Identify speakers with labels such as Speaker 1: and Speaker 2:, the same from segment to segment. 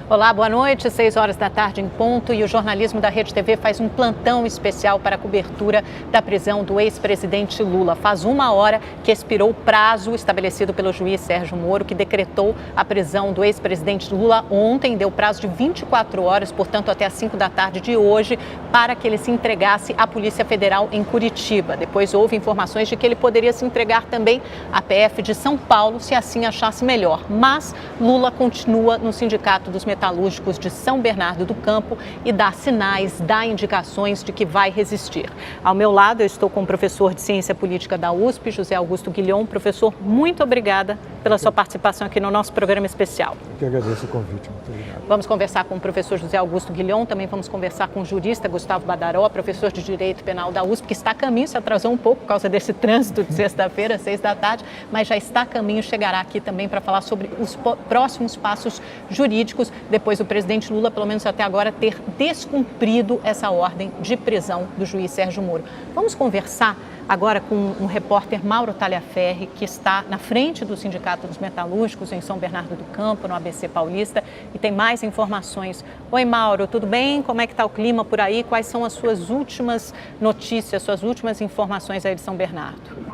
Speaker 1: Olá, boa noite. 6 horas da tarde em ponto e o jornalismo da Rede TV faz um plantão especial para a cobertura da prisão do ex-presidente Lula. Faz 1 hora que expirou o prazo estabelecido pelo juiz Sérgio Moro, que decretou a prisão do ex-presidente Lula ontem, deu prazo de 24 horas, portanto até às 5 da tarde de hoje, para que ele se entregasse à Polícia Federal em Curitiba. Depois houve informações de que ele poderia se entregar também à PF de São Paulo, se assim achasse melhor. Mas Lula continua no Sindicato dos Metalúrgicos de São Bernardo do Campo e dá sinais, dá indicações de que vai resistir. Ao meu lado, eu estou com o professor de Ciência Política da USP, José Augusto Guilhom. Professor, muito obrigada pela sua participação aqui no nosso programa especial.
Speaker 2: Eu que agradeço o convite, muito obrigado.
Speaker 1: Vamos conversar com o professor José Augusto Guilhom, também vamos conversar com o jurista Gustavo Badaró, professor de Direito Penal da USP, que está a caminho, se atrasou um pouco por causa desse trânsito de sexta-feira, 6 da tarde, mas já está a caminho, chegará aqui também para falar sobre os próximos passos jurídicos, depois do presidente Lula, pelo menos até agora, ter descumprido essa ordem de prisão do juiz Sérgio Moro. Vamos conversar agora com o repórter Mauro Talhaferri, que está na frente do Sindicato dos Metalúrgicos em São Bernardo do Campo, no ABC Paulista, e tem mais informações. Oi, Mauro, tudo bem? Como é que está o clima por aí? Quais são as suas últimas notícias, suas últimas informações aí de São Bernardo?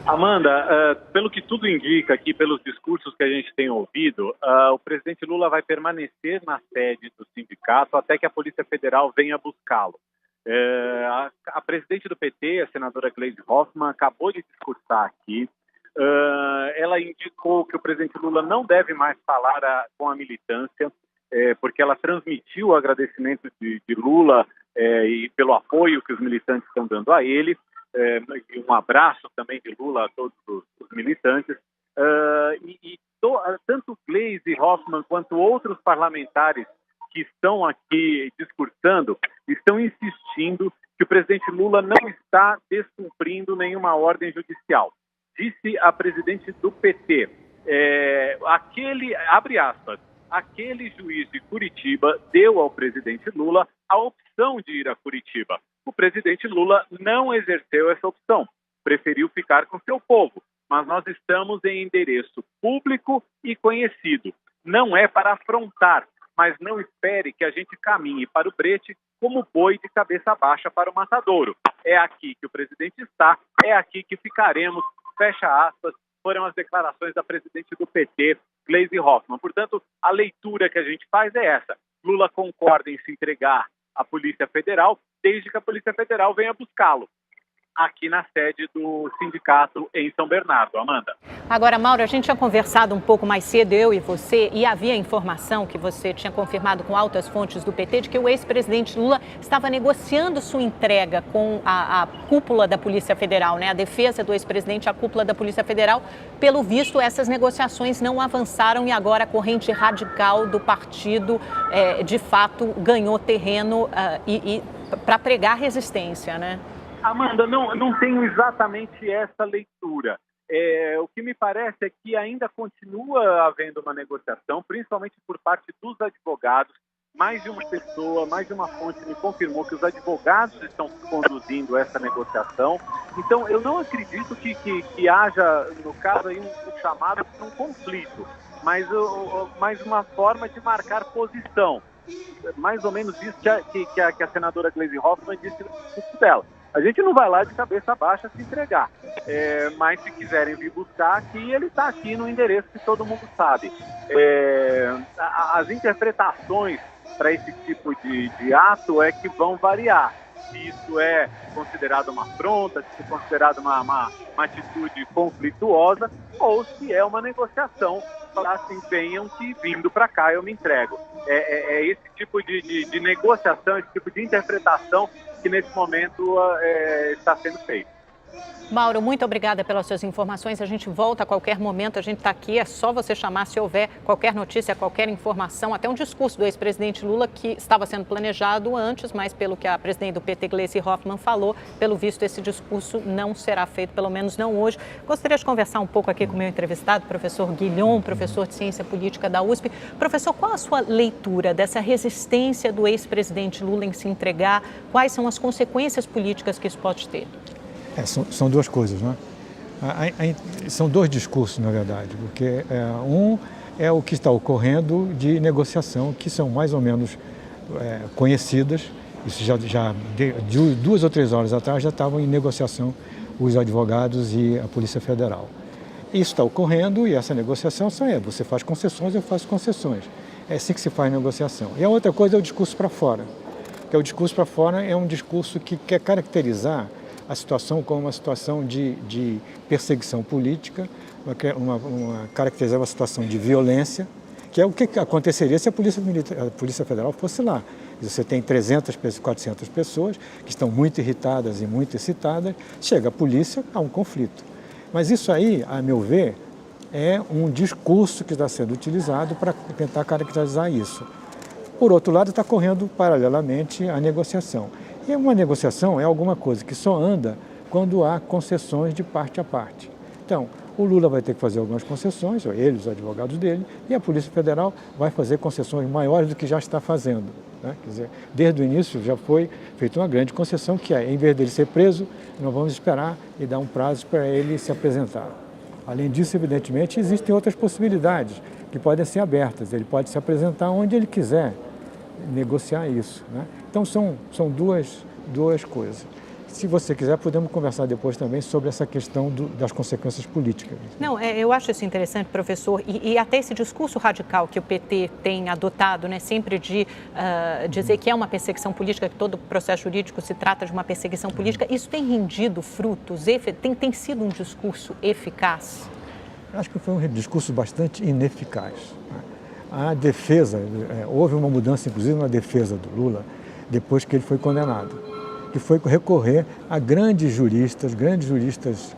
Speaker 3: Amanda, pelo que tudo indica aqui, pelos discursos que a gente tem ouvido, o presidente Lula vai permanecer na sede do sindicato até que a Polícia Federal venha buscá-lo. A presidente do PT, a senadora Gleisi Hoffmann, acabou de discursar aqui. Ela indicou que o presidente Lula não deve mais falar com a militância, porque ela transmitiu o agradecimento de Lula e pelo apoio que os militantes estão dando a ele. E um abraço também de Lula a todos os militantes. Tanto Gleisi Hoffmann quanto outros parlamentares que estão aqui discursando estão insistindo que o presidente Lula não está descumprindo nenhuma ordem judicial. Disse a presidente do PT, abre aspas, aquele juiz de Curitiba deu ao presidente Lula a opção de ir a Curitiba. O presidente Lula não exerceu essa opção, preferiu ficar com seu povo, mas nós estamos em endereço público e conhecido. Não é para afrontar, mas não espere que a gente caminhe para o brete como boi de cabeça baixa para o matadouro. É aqui que o presidente está, é aqui que ficaremos, fecha aspas, foram as declarações da presidente do PT, Gleisi Hoffmann. Portanto, a leitura que a gente faz é essa. Lula concorda em se entregar à Polícia Federal, desde que a Polícia Federal venha buscá-lo aqui na sede do sindicato em São Bernardo. Amanda.
Speaker 1: Agora, Mauro, a gente tinha conversado um pouco mais cedo, eu e você, e havia informação que você tinha confirmado com altas fontes do PT de que o ex-presidente Lula estava negociando sua entrega com a cúpula da Polícia Federal, né? A defesa do ex-presidente, a cúpula da Polícia Federal. Pelo visto, essas negociações não avançaram e agora a corrente radical do partido, de fato, ganhou terreno para pregar resistência, né?
Speaker 3: Amanda, não tenho exatamente essa leitura. O que me parece é que ainda continua havendo uma negociação, principalmente por parte dos advogados. Mais de uma pessoa, mais de uma fonte me confirmou que os advogados estão conduzindo essa negociação. Então, eu não acredito que haja, no caso, aí um chamado de um conflito, mas uma forma de marcar posição. Mais ou menos isso que a senadora Gleisi Hoffmann disse no discurso dela. A gente não vai lá de cabeça baixa se entregar, mas se quiserem vir buscar aqui, ele está aqui no endereço que todo mundo sabe. As interpretações para esse tipo de ato é que vão variar. Se isso é considerado uma afronta, se é considerado uma atitude conflituosa, ou se é uma negociação, falar assim, venham que vindo para cá eu me entrego. É esse tipo de negociação, esse tipo de interpretação que nesse momento está sendo feito.
Speaker 1: Mauro, muito obrigada pelas suas informações. A gente volta a qualquer momento, a gente está aqui, é só você chamar se houver qualquer notícia, qualquer informação, até um discurso do ex-presidente Lula que estava sendo planejado antes, mas pelo que a presidente do PT, Gleisi Hoffmann, falou, pelo visto esse discurso não será feito, pelo menos não hoje. Gostaria de conversar um pouco aqui com o meu entrevistado, professor Guilhom, professor de Ciência Política da USP. Professor, qual a sua leitura dessa resistência do ex-presidente Lula em se entregar? Quais são as consequências políticas que isso pode ter?
Speaker 2: São duas coisas, né? São dois discursos, na verdade, porque um é o que está ocorrendo de negociação, que são mais ou menos conhecidas. Isso já de 2 ou 3 horas atrás já estavam em negociação os advogados e a Polícia Federal. Isso está ocorrendo e essa negociação você faz concessões, eu faço concessões. É assim que se faz negociação. E a outra coisa é o discurso para fora. Que o discurso para fora é um discurso que quer caracterizar a situação como uma situação de perseguição política, caracterizar uma situação de violência, que é o que aconteceria se a Polícia Federal fosse lá. Você tem 300, 400 pessoas que estão muito irritadas e muito excitadas, chega a polícia, há um conflito. Mas isso aí, a meu ver, é um discurso que está sendo utilizado para tentar caracterizar isso. Por outro lado, está correndo paralelamente a negociação. E uma negociação é alguma coisa que só anda quando há concessões de parte a parte. Então, o Lula vai ter que fazer algumas concessões, ele, os advogados dele, e a Polícia Federal vai fazer concessões maiores do que já está fazendo. Né? Quer dizer, desde o início já foi feita uma grande concessão, que é, em vez dele ser preso, nós vamos esperar e dar um prazo para ele se apresentar. Além disso, evidentemente, existem outras possibilidades que podem ser abertas. Ele pode se apresentar onde ele quiser negociar isso. Né? Então, são duas coisas. Se você quiser, podemos conversar depois também sobre essa questão das consequências políticas.
Speaker 1: Não, eu acho isso interessante, professor, e até esse discurso radical que o PT tem adotado, né, sempre de dizer que é uma perseguição política, que todo processo jurídico se trata de uma perseguição política, isso tem rendido frutos? Tem sido um discurso eficaz?
Speaker 2: Eu acho que foi um discurso bastante ineficaz. A defesa, houve uma mudança, inclusive, na defesa do Lula, depois que ele foi condenado, que foi recorrer a grandes juristas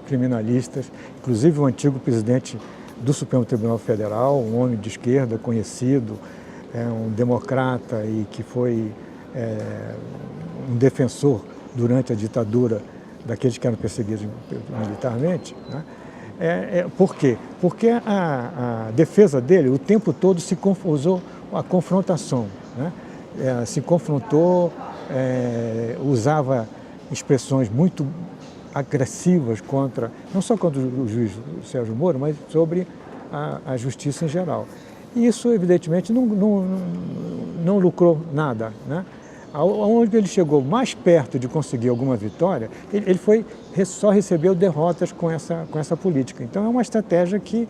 Speaker 2: criminalistas, inclusive o antigo presidente do Supremo Tribunal Federal, um homem de esquerda conhecido, um democrata e que foi um defensor durante a ditadura daqueles que eram perseguidos militarmente. Né? Por quê? Porque a defesa dele o tempo todo usou a confrontação, né? Se confrontou, usava expressões muito agressivas não só contra o juiz Sérgio Moro, mas sobre a justiça em geral. E isso, evidentemente, não lucrou nada. Né? Onde ele chegou mais perto de conseguir alguma vitória, ele só recebeu derrotas com essa política. Então, é uma estratégia que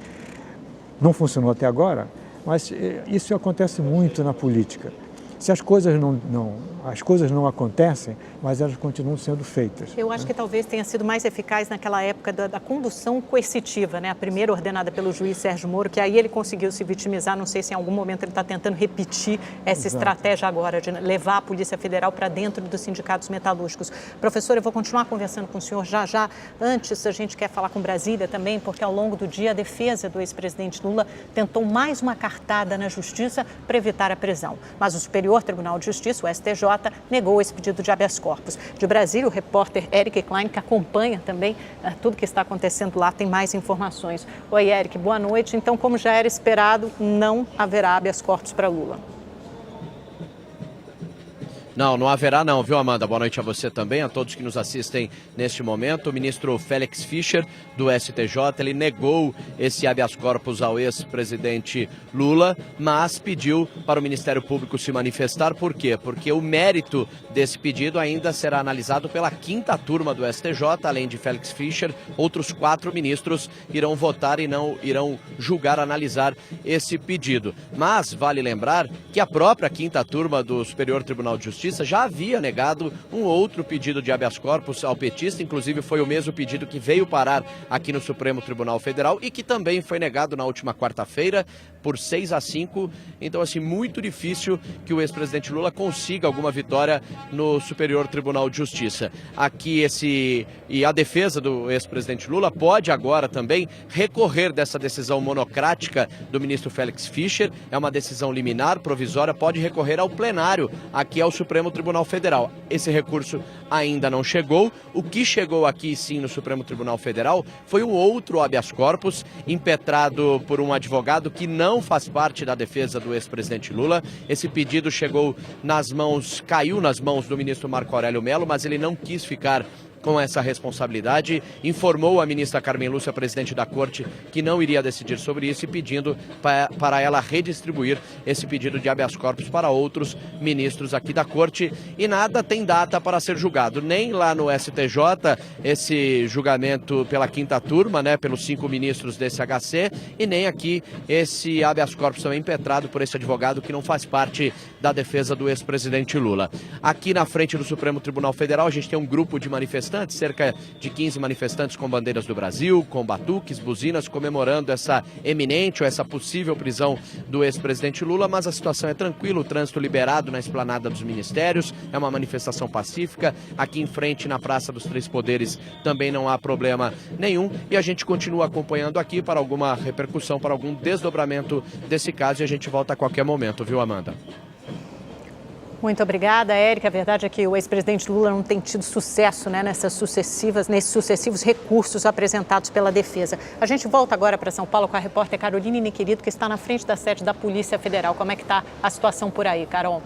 Speaker 2: não funcionou até agora, mas isso acontece muito na política. Se as coisas não acontecem, mas elas continuam sendo feitas.
Speaker 1: Eu acho que talvez tenha sido mais eficaz naquela época da condução coercitiva, né? A primeira ordenada pelo juiz Sérgio Moro, que aí ele conseguiu se vitimizar. Não sei se em algum momento ele está tentando repetir essa estratégia agora, de levar a Polícia Federal para dentro dos sindicatos metalúrgicos. Professor, eu vou continuar conversando com o senhor já. Antes, a gente quer falar com Brasília também, porque ao longo do dia a defesa do ex-presidente Lula tentou mais uma cartada na Justiça para evitar a prisão. Mas o Superior Tribunal de Justiça, o STJ, negou esse pedido de habeas corpus. De Brasília, o repórter Eric Klein, que acompanha também tudo que está acontecendo lá, tem mais informações. Oi, Eric, boa noite. Então, como já era esperado, não haverá habeas corpus para Lula.
Speaker 4: Não haverá não, viu, Amanda? Boa noite a você também, a todos que nos assistem neste momento. O ministro Félix Fischer, do STJ, ele negou esse habeas corpus ao ex-presidente Lula, mas pediu para o Ministério Público se manifestar. Por quê? Porque o mérito desse pedido ainda será analisado pela 5ª turma do STJ, além de Félix Fischer, outros 4 ministros irão votar e não irão julgar, analisar esse pedido. Mas vale lembrar que a própria 5ª turma do Superior Tribunal de Justiça já havia negado um outro pedido de habeas corpus ao petista, inclusive foi o mesmo pedido que veio parar aqui no Supremo Tribunal Federal e que também foi negado na última quarta-feira por 6-5. Então, assim, muito difícil que o ex-presidente Lula consiga alguma vitória no Superior Tribunal de Justiça. Aqui a defesa do ex-presidente Lula pode agora também recorrer dessa decisão monocrática do ministro Félix Fischer. É uma decisão liminar, provisória, pode recorrer ao plenário, aqui ao Supremo Tribunal Federal. Esse recurso ainda não chegou. O que chegou aqui, sim, no Supremo Tribunal Federal foi um outro habeas corpus impetrado por um advogado que não faz parte da defesa do ex-presidente Lula. Esse pedido caiu nas mãos do ministro Marco Aurélio Mello, mas ele não quis ficar com essa responsabilidade, informou a ministra Carmen Lúcia, presidente da Corte, que não iria decidir sobre isso e pedindo para ela redistribuir esse pedido de habeas corpus para outros ministros aqui da Corte. E nada tem data para ser julgado, nem lá no STJ, esse julgamento pela quinta turma, né, pelos 5 ministros desse HC, e nem aqui esse habeas corpus também impetrado por esse advogado que não faz parte da defesa do ex-presidente Lula. Aqui na frente do Supremo Tribunal Federal a gente tem um grupo de manifestantes, cerca de 15 manifestantes com bandeiras do Brasil, com batuques, buzinas, comemorando essa eminente ou essa possível prisão do ex-presidente Lula, mas a situação é tranquila, o trânsito liberado na esplanada dos ministérios, é uma manifestação pacífica. Aqui em frente na Praça dos Três Poderes também não há problema nenhum e a gente continua acompanhando aqui para alguma repercussão, para algum desdobramento desse caso, e a gente volta a qualquer momento, viu, Amanda?
Speaker 1: Muito obrigada, Érica. A verdade é que o ex-presidente Lula não tem tido sucesso, né, nesses sucessivos recursos apresentados pela defesa. A gente volta agora para São Paulo com a repórter Caroline Niquerido, que está na frente da sede da Polícia Federal. Como é que está a situação por aí, Carol?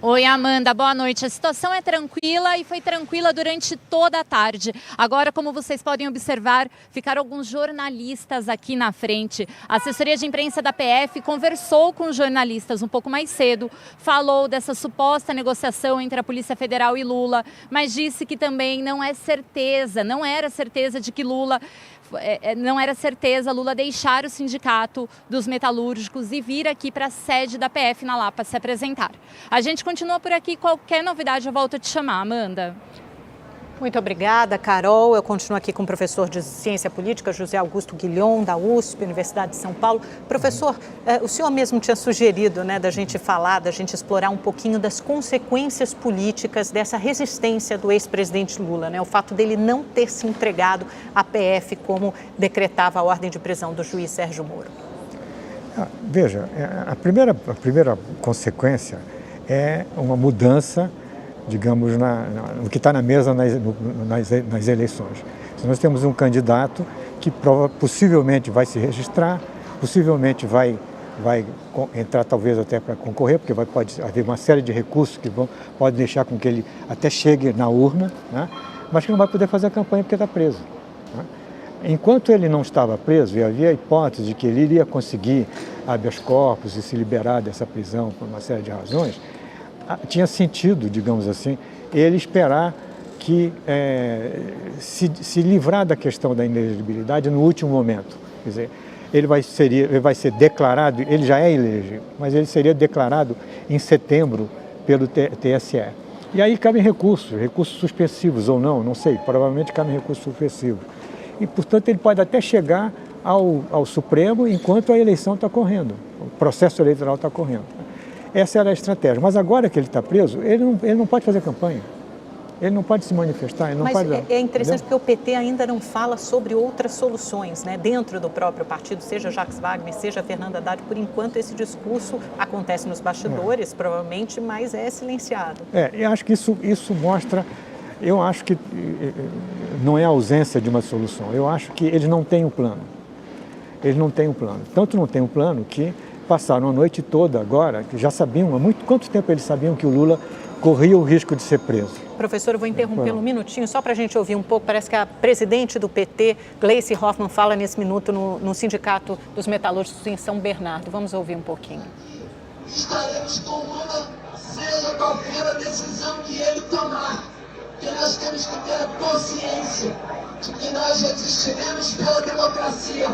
Speaker 5: Oi, Amanda, boa noite. A situação é tranquila e foi tranquila durante toda a tarde. Agora, como vocês podem observar, ficaram alguns jornalistas aqui na frente. A assessoria de imprensa da PF conversou com os jornalistas um pouco mais cedo, falou dessa suposta negociação entre a Polícia Federal e Lula, mas disse que também não era certeza de que Lula deixar o sindicato dos metalúrgicos e vir aqui para a sede da PF na Lapa se apresentar. A gente continua por aqui, qualquer novidade eu volto a te chamar, Amanda.
Speaker 1: Muito obrigada, Carol. Eu continuo aqui com o professor de Ciência Política, José Augusto Guilhom, da USP, Universidade de São Paulo. Professor, o senhor mesmo tinha sugerido, né, da gente explorar um pouquinho das consequências políticas dessa resistência do ex-presidente Lula, né? O fato dele não ter se entregado à PF como decretava a ordem de prisão do juiz Sérgio Moro.
Speaker 2: Veja, a primeira consequência é uma mudança, digamos, no que está na mesa nas eleições. Se nós temos um candidato que possivelmente vai se registrar, possivelmente vai entrar talvez até para concorrer, porque pode haver uma série de recursos que podem deixar com que ele até chegue na urna, né? Mas que não vai poder fazer a campanha porque está preso, né? Enquanto ele não estava preso e havia a hipótese de que ele iria conseguir habeas corpus e se liberar dessa prisão por uma série de razões, tinha sentido, digamos assim, ele esperar que se livrar da questão da inelegibilidade no último momento. Quer dizer, ele vai ser declarado, ele já é elegível, mas ele seria declarado em setembro pelo TSE. E aí cabem recursos suspensivos ou não sei, provavelmente cabem recursos suspensivos. E, portanto, ele pode até chegar ao Supremo enquanto a eleição está correndo, o processo eleitoral está correndo. Essa era a estratégia. Mas agora que ele está preso, ele não pode fazer campanha. Ele não pode se manifestar. Ele não pode,
Speaker 1: é interessante, entendeu? Porque o PT ainda não fala sobre outras soluções, né? Dentro do próprio partido, seja Jacques Wagner, seja Fernando Haddad. Por enquanto, esse discurso acontece nos bastidores, provavelmente, mas é silenciado.
Speaker 2: Eu acho que isso mostra... Eu acho que não é a ausência de uma solução. Eu acho que eles não têm um plano. Eles não têm um plano. Tanto não têm um plano que passaram a noite toda agora, que já sabiam, quanto tempo eles sabiam que o Lula corria o risco de ser preso.
Speaker 1: Professor, eu vou interromper um minutinho, só para a gente ouvir um pouco. Parece que a presidente do PT, Gleice Hoffmann, fala nesse minuto no Sindicato dos Metalúrgicos em São Bernardo. Vamos ouvir um pouquinho.
Speaker 6: Estaremos com Lula, seja qual for a decisão que ele tomar. Porque nós temos que ter a consciência de que nós resistiremos pela democracia.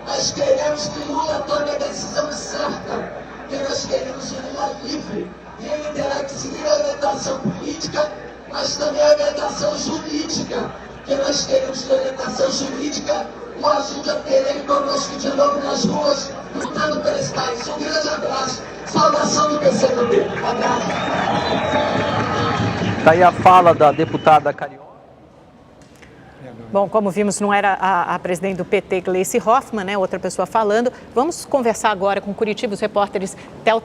Speaker 6: Nós queremos que Lula tome a decisão certa, porque nós queremos um Lula livre. E ele terá que seguir a orientação política, mas também a orientação jurídica, porque nós queremos que a orientação jurídica o ajude a ter ele conosco de novo nas ruas, lutando pelo país. Um grande abraço. Saudação do PCdoB. Abraço.
Speaker 7: Daí a fala da deputada Carioca.
Speaker 1: Bom, como vimos, não era a presidente do PT, Gleice Hoffmann, né? Outra pessoa falando. Vamos conversar agora com Curitiba. Os repórteres Théo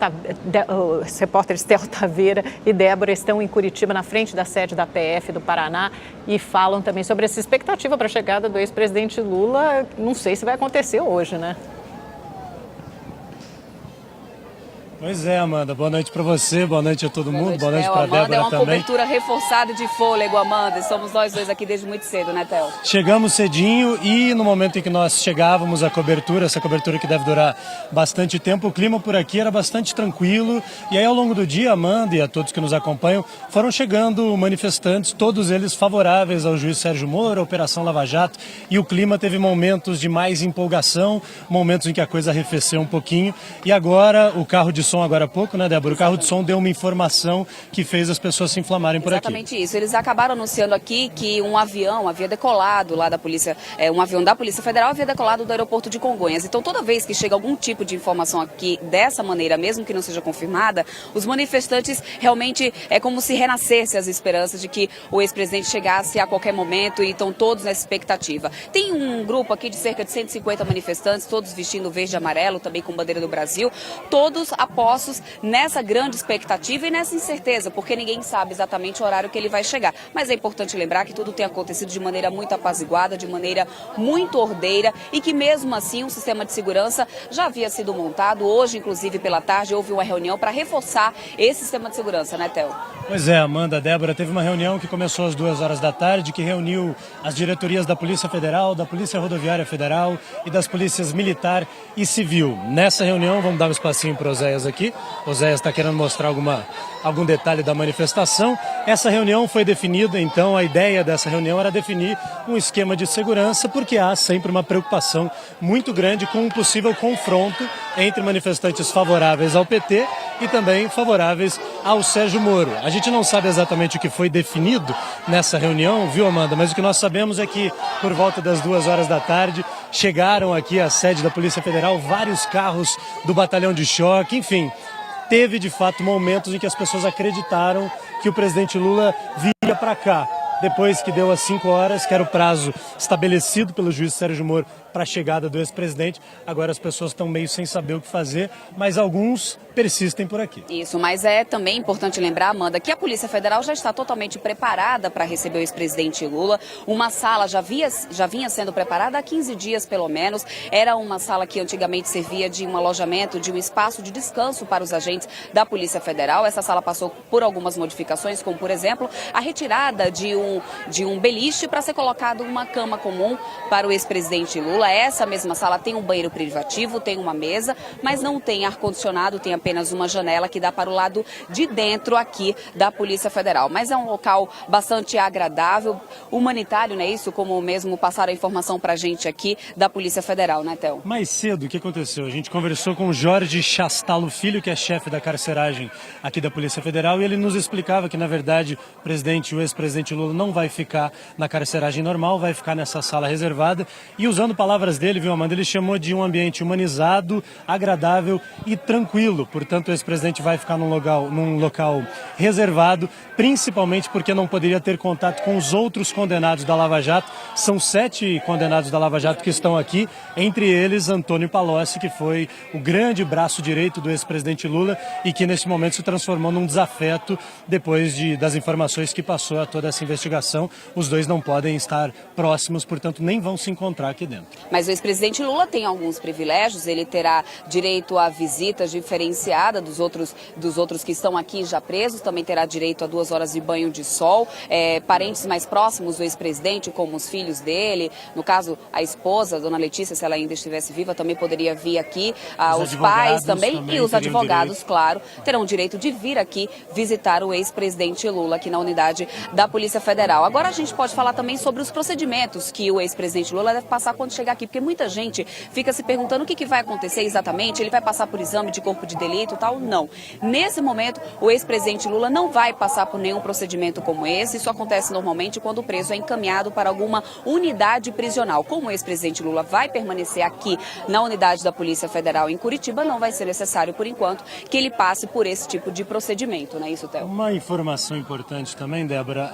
Speaker 1: Taveira e Débora estão em Curitiba, na frente da sede da PF do Paraná, e falam também sobre essa expectativa para a chegada do ex-presidente Lula. Não sei se vai acontecer hoje, né?
Speaker 8: Pois é, Amanda. Boa noite para você, boa noite a todo mundo, boa noite para a Débora também.
Speaker 9: É uma cobertura reforçada de fôlego, Amanda. Somos nós dois aqui desde muito cedo, né, Theo?
Speaker 8: Chegamos cedinho e no momento em que nós chegávamos à cobertura, essa cobertura que deve durar bastante tempo, o clima por aqui era bastante tranquilo. E aí ao longo do dia, Amanda e a todos que nos acompanham, foram chegando manifestantes, todos eles favoráveis ao juiz Sérgio Moro, à Operação Lava Jato. E o clima teve momentos de mais empolgação, momentos em que a coisa arrefeceu um pouquinho. E agora o carro de som agora há pouco, né, Débora? O carro de som deu uma informação que fez as pessoas se inflamarem por aqui.
Speaker 9: Exatamente isso. Eles acabaram anunciando aqui que um avião havia decolado lá da polícia, um avião da Polícia Federal havia decolado do aeroporto de Congonhas. Então, toda vez que chega algum tipo de informação aqui dessa maneira, mesmo que não seja confirmada, os manifestantes realmente é como se renascesse as esperanças de que o ex-presidente chegasse a qualquer momento e estão todos nessa expectativa. Tem um grupo aqui de cerca de 150 manifestantes, todos vestindo verde e amarelo, também com bandeira do Brasil, todos apostos nessa grande expectativa e nessa incerteza, porque ninguém sabe exatamente o horário que ele vai chegar. Mas é importante lembrar que tudo tem acontecido de maneira muito apaziguada, de maneira muito ordeira e que mesmo assim um sistema de segurança já havia sido montado. Hoje, inclusive pela tarde, houve uma reunião para reforçar esse sistema de segurança, né, Theo?
Speaker 8: Pois é, Amanda, Débora, teve uma reunião que começou às 2 horas da tarde, que reuniu as diretorias da Polícia Federal, da Polícia Rodoviária Federal e das polícias militar e civil. Nessa reunião, vamos dar um espacinho para o Oséias aqui. O Oséias está querendo mostrar algum detalhe da manifestação. Essa reunião foi definida, então a ideia dessa reunião era definir um esquema de segurança, porque há sempre uma preocupação muito grande com um possível confronto entre manifestantes favoráveis ao PT e também favoráveis ao Sérgio Moro. A gente não sabe exatamente o que foi definido nessa reunião, viu, Amanda? Mas o que nós sabemos é que por volta das 2 horas da tarde chegaram aqui à sede da Polícia Federal vários carros do batalhão de choque, enfim. Teve, de fato, momentos em que as pessoas acreditaram que o presidente Lula viria para cá. Depois que deu às 5 horas, que era o prazo estabelecido pelo juiz Sérgio Moro para a chegada do ex-presidente, agora as pessoas estão meio sem saber o que fazer, mas alguns persistem por aqui.
Speaker 9: Isso, mas é também importante lembrar, Amanda, que a Polícia Federal já está totalmente preparada para receber o ex-presidente Lula. Uma sala já vinha sendo preparada há 15 dias, pelo menos. Era uma sala que antigamente servia de um alojamento, de um espaço de descanso para os agentes da Polícia Federal. Essa sala passou por algumas modificações, como, por exemplo, a retirada de um beliche para ser colocado uma cama comum para o ex-presidente Lula. Essa mesma sala tem um banheiro privativo, tem uma mesa, mas não tem ar-condicionado, tem apenas uma janela que dá para o lado de dentro aqui da Polícia Federal. Mas é um local bastante agradável, humanitário, não é isso? Como mesmo passaram a informação para a gente aqui da Polícia Federal, né, Theo?
Speaker 8: Mais cedo, o que aconteceu? A gente conversou com o Jorge Chastalo Filho, que é chefe da carceragem aqui da Polícia Federal, e ele nos explicava que, na verdade, o ex-presidente Lula não vai ficar na carceragem normal, vai ficar nessa sala reservada. E usando palavras dele, viu, Amanda, ele chamou de um ambiente humanizado, agradável e tranquilo. Portanto, o ex-presidente vai ficar num local reservado, principalmente porque não poderia ter contato com os outros condenados da Lava Jato. São 7 condenados da Lava Jato que estão aqui, entre eles Antônio Palocci, que foi o grande braço direito do ex-presidente Lula e que nesse momento se transformou num desafeto depois das informações que passou a toda essa investigação. Os dois não podem estar próximos, portanto nem vão se encontrar aqui dentro.
Speaker 9: Mas o ex-presidente Lula tem alguns privilégios, ele terá direito a visitas diferenciadas dos outros que estão aqui já presos, também terá direito a 2 horas de banho de sol, parentes mais próximos do ex-presidente, como os filhos dele, no caso a esposa, a dona Letícia, se ela ainda estivesse viva, também poderia vir aqui, os pais também e os advogados, claro, terão direito de vir aqui visitar o ex-presidente Lula aqui na unidade da Polícia Federal. Agora a gente pode falar também sobre os procedimentos que o ex-presidente Lula deve passar quando chegar aqui, porque muita gente fica se perguntando o que vai acontecer exatamente, ele vai passar por exame de corpo de delito e tal? Não. Nesse momento, o ex-presidente Lula não vai passar por nenhum procedimento como esse. Isso acontece normalmente quando o preso é encaminhado para alguma unidade prisional. Como o ex-presidente Lula vai permanecer aqui na unidade da Polícia Federal em Curitiba, não vai ser necessário, por enquanto, que ele passe por esse tipo de procedimento, não é isso, Theo?
Speaker 8: Uma informação importante também, Débora,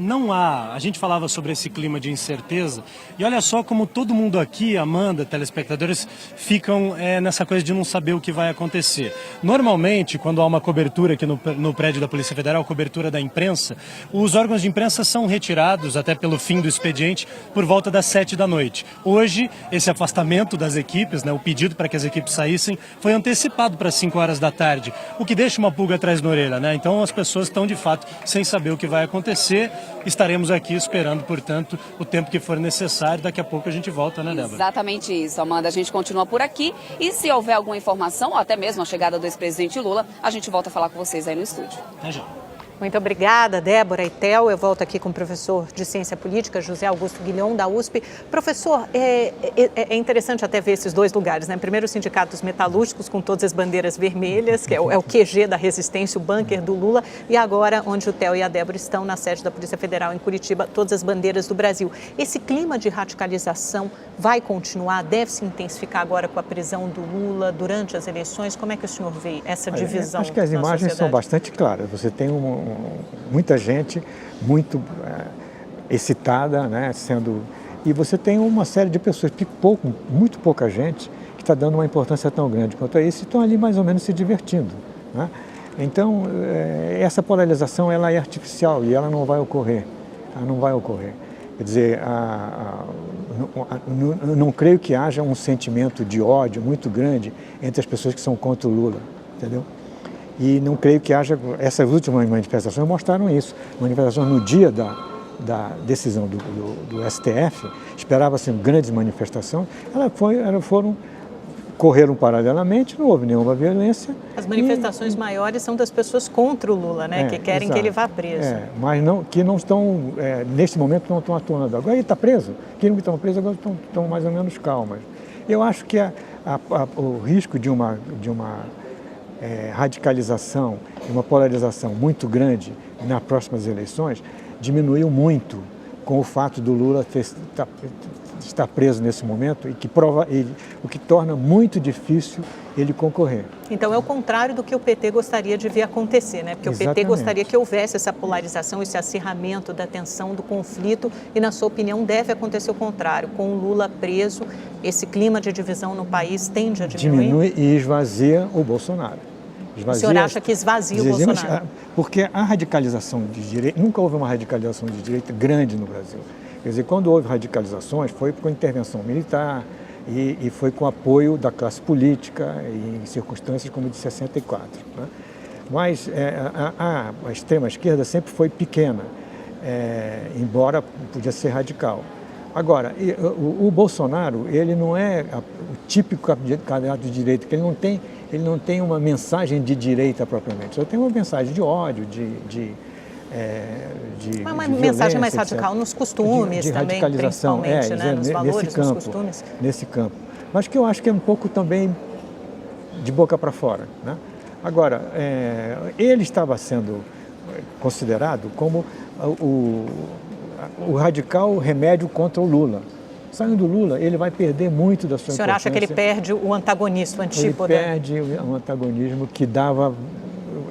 Speaker 8: não há... A gente falava sobre esse clima de incerteza e olha só como todo mundo aqui, Amanda, telespectadores, ficam nessa coisa de não saber o que vai acontecer. Normalmente, quando há uma cobertura aqui no prédio da Polícia Federal, cobertura da imprensa, os órgãos de imprensa são retirados até pelo fim do expediente por volta das 7 da noite. Hoje, esse afastamento das equipes, né, o pedido para que as equipes saíssem, foi antecipado para 5 horas da tarde, o que deixa uma pulga atrás da orelha, né? Então as pessoas estão de fato sem saber o que vai acontecer. Estaremos aqui esperando, portanto, o tempo que for necessário. Daqui a pouco a gente volta, né, Débora?
Speaker 9: Exatamente isso, Amanda. A gente continua por aqui e se houver alguma informação, ou até mesmo a chegada do ex-presidente Lula, a gente volta a falar com vocês aí no estúdio.
Speaker 8: Até já.
Speaker 1: Muito obrigada, Débora e Theo. Eu volto aqui com o professor de Ciência Política, José Augusto Guilhom, da USP. Professor, é interessante até ver esses dois lugares, né? Primeiro, o Sindicato dos Metalúrgicos, com todas as bandeiras vermelhas, que é o QG da resistência, o bunker do Lula. E agora, onde o Theo e a Débora estão, na sede da Polícia Federal, em Curitiba, todas as bandeiras do Brasil. Esse clima de radicalização vai continuar? Deve se intensificar agora com a prisão do Lula durante as eleições? Como é que o senhor vê essa divisão?
Speaker 2: Acho que as imagens são bastante claras. Você tem muita gente muito excitada, né, e você tem uma série de pessoas, muito pouca gente, que está dando uma importância tão grande quanto a isso e estão ali mais ou menos se divertindo, né? Então, essa polarização ela é artificial e ela não vai ocorrer. Ela não vai ocorrer. Quer dizer, não creio que haja um sentimento de ódio muito grande entre as pessoas que são contra o Lula, entendeu? E não creio que haja... Essas últimas manifestações mostraram isso. Manifestações no dia da decisão do STF, esperava-se grandes manifestações, correram paralelamente, não houve nenhuma violência.
Speaker 1: As manifestações maiores são das pessoas contra o Lula, né? Que querem que ele vá preso.
Speaker 2: Mas que não estão, neste momento, não estão atuando. Agora ele está preso. Quem não estão presos agora estão mais ou menos calmas. Eu acho que o risco de uma radicalização e uma polarização muito grande nas próximas eleições diminuiu muito com o fato do Lula estar preso nesse momento o que torna muito difícil ele concorrer.
Speaker 1: Então é o contrário do que o PT gostaria de ver acontecer, né? Porque
Speaker 2: Exatamente.
Speaker 1: O PT gostaria que houvesse essa polarização, esse acirramento da tensão, do conflito e, na sua opinião, deve acontecer o contrário. Com o Lula preso, esse clima de divisão no país tende a diminuir?
Speaker 2: Diminui e esvazia o Bolsonaro.
Speaker 1: O senhor acha que esvazia o Bolsonaro?
Speaker 2: Porque a radicalização de direita, nunca houve uma radicalização de direita grande no Brasil. Quer dizer, quando houve radicalizações foi com intervenção militar e foi com apoio da classe política em circunstâncias como de 64. Né? Mas a extrema-esquerda sempre foi pequena, embora podia ser radical. Agora, o Bolsonaro, ele não é o típico candidato de direita, que ele não tem uma mensagem de direita propriamente, só tem uma mensagem de ódio,
Speaker 1: uma mensagem mais radical nos costumes
Speaker 2: de
Speaker 1: também,
Speaker 2: radicalização,
Speaker 1: principalmente, né? Nos valores, nos costumes.
Speaker 2: Nesse campo. Mas que eu acho que é um pouco também de boca para fora, né? Agora, ele estava sendo considerado como o radical remédio contra o Lula. Saindo do Lula, ele vai perder muito da sua importância.
Speaker 1: O senhor acha que ele perde o antagonista, o antípoda?
Speaker 2: Ele perde o antagonismo que dava...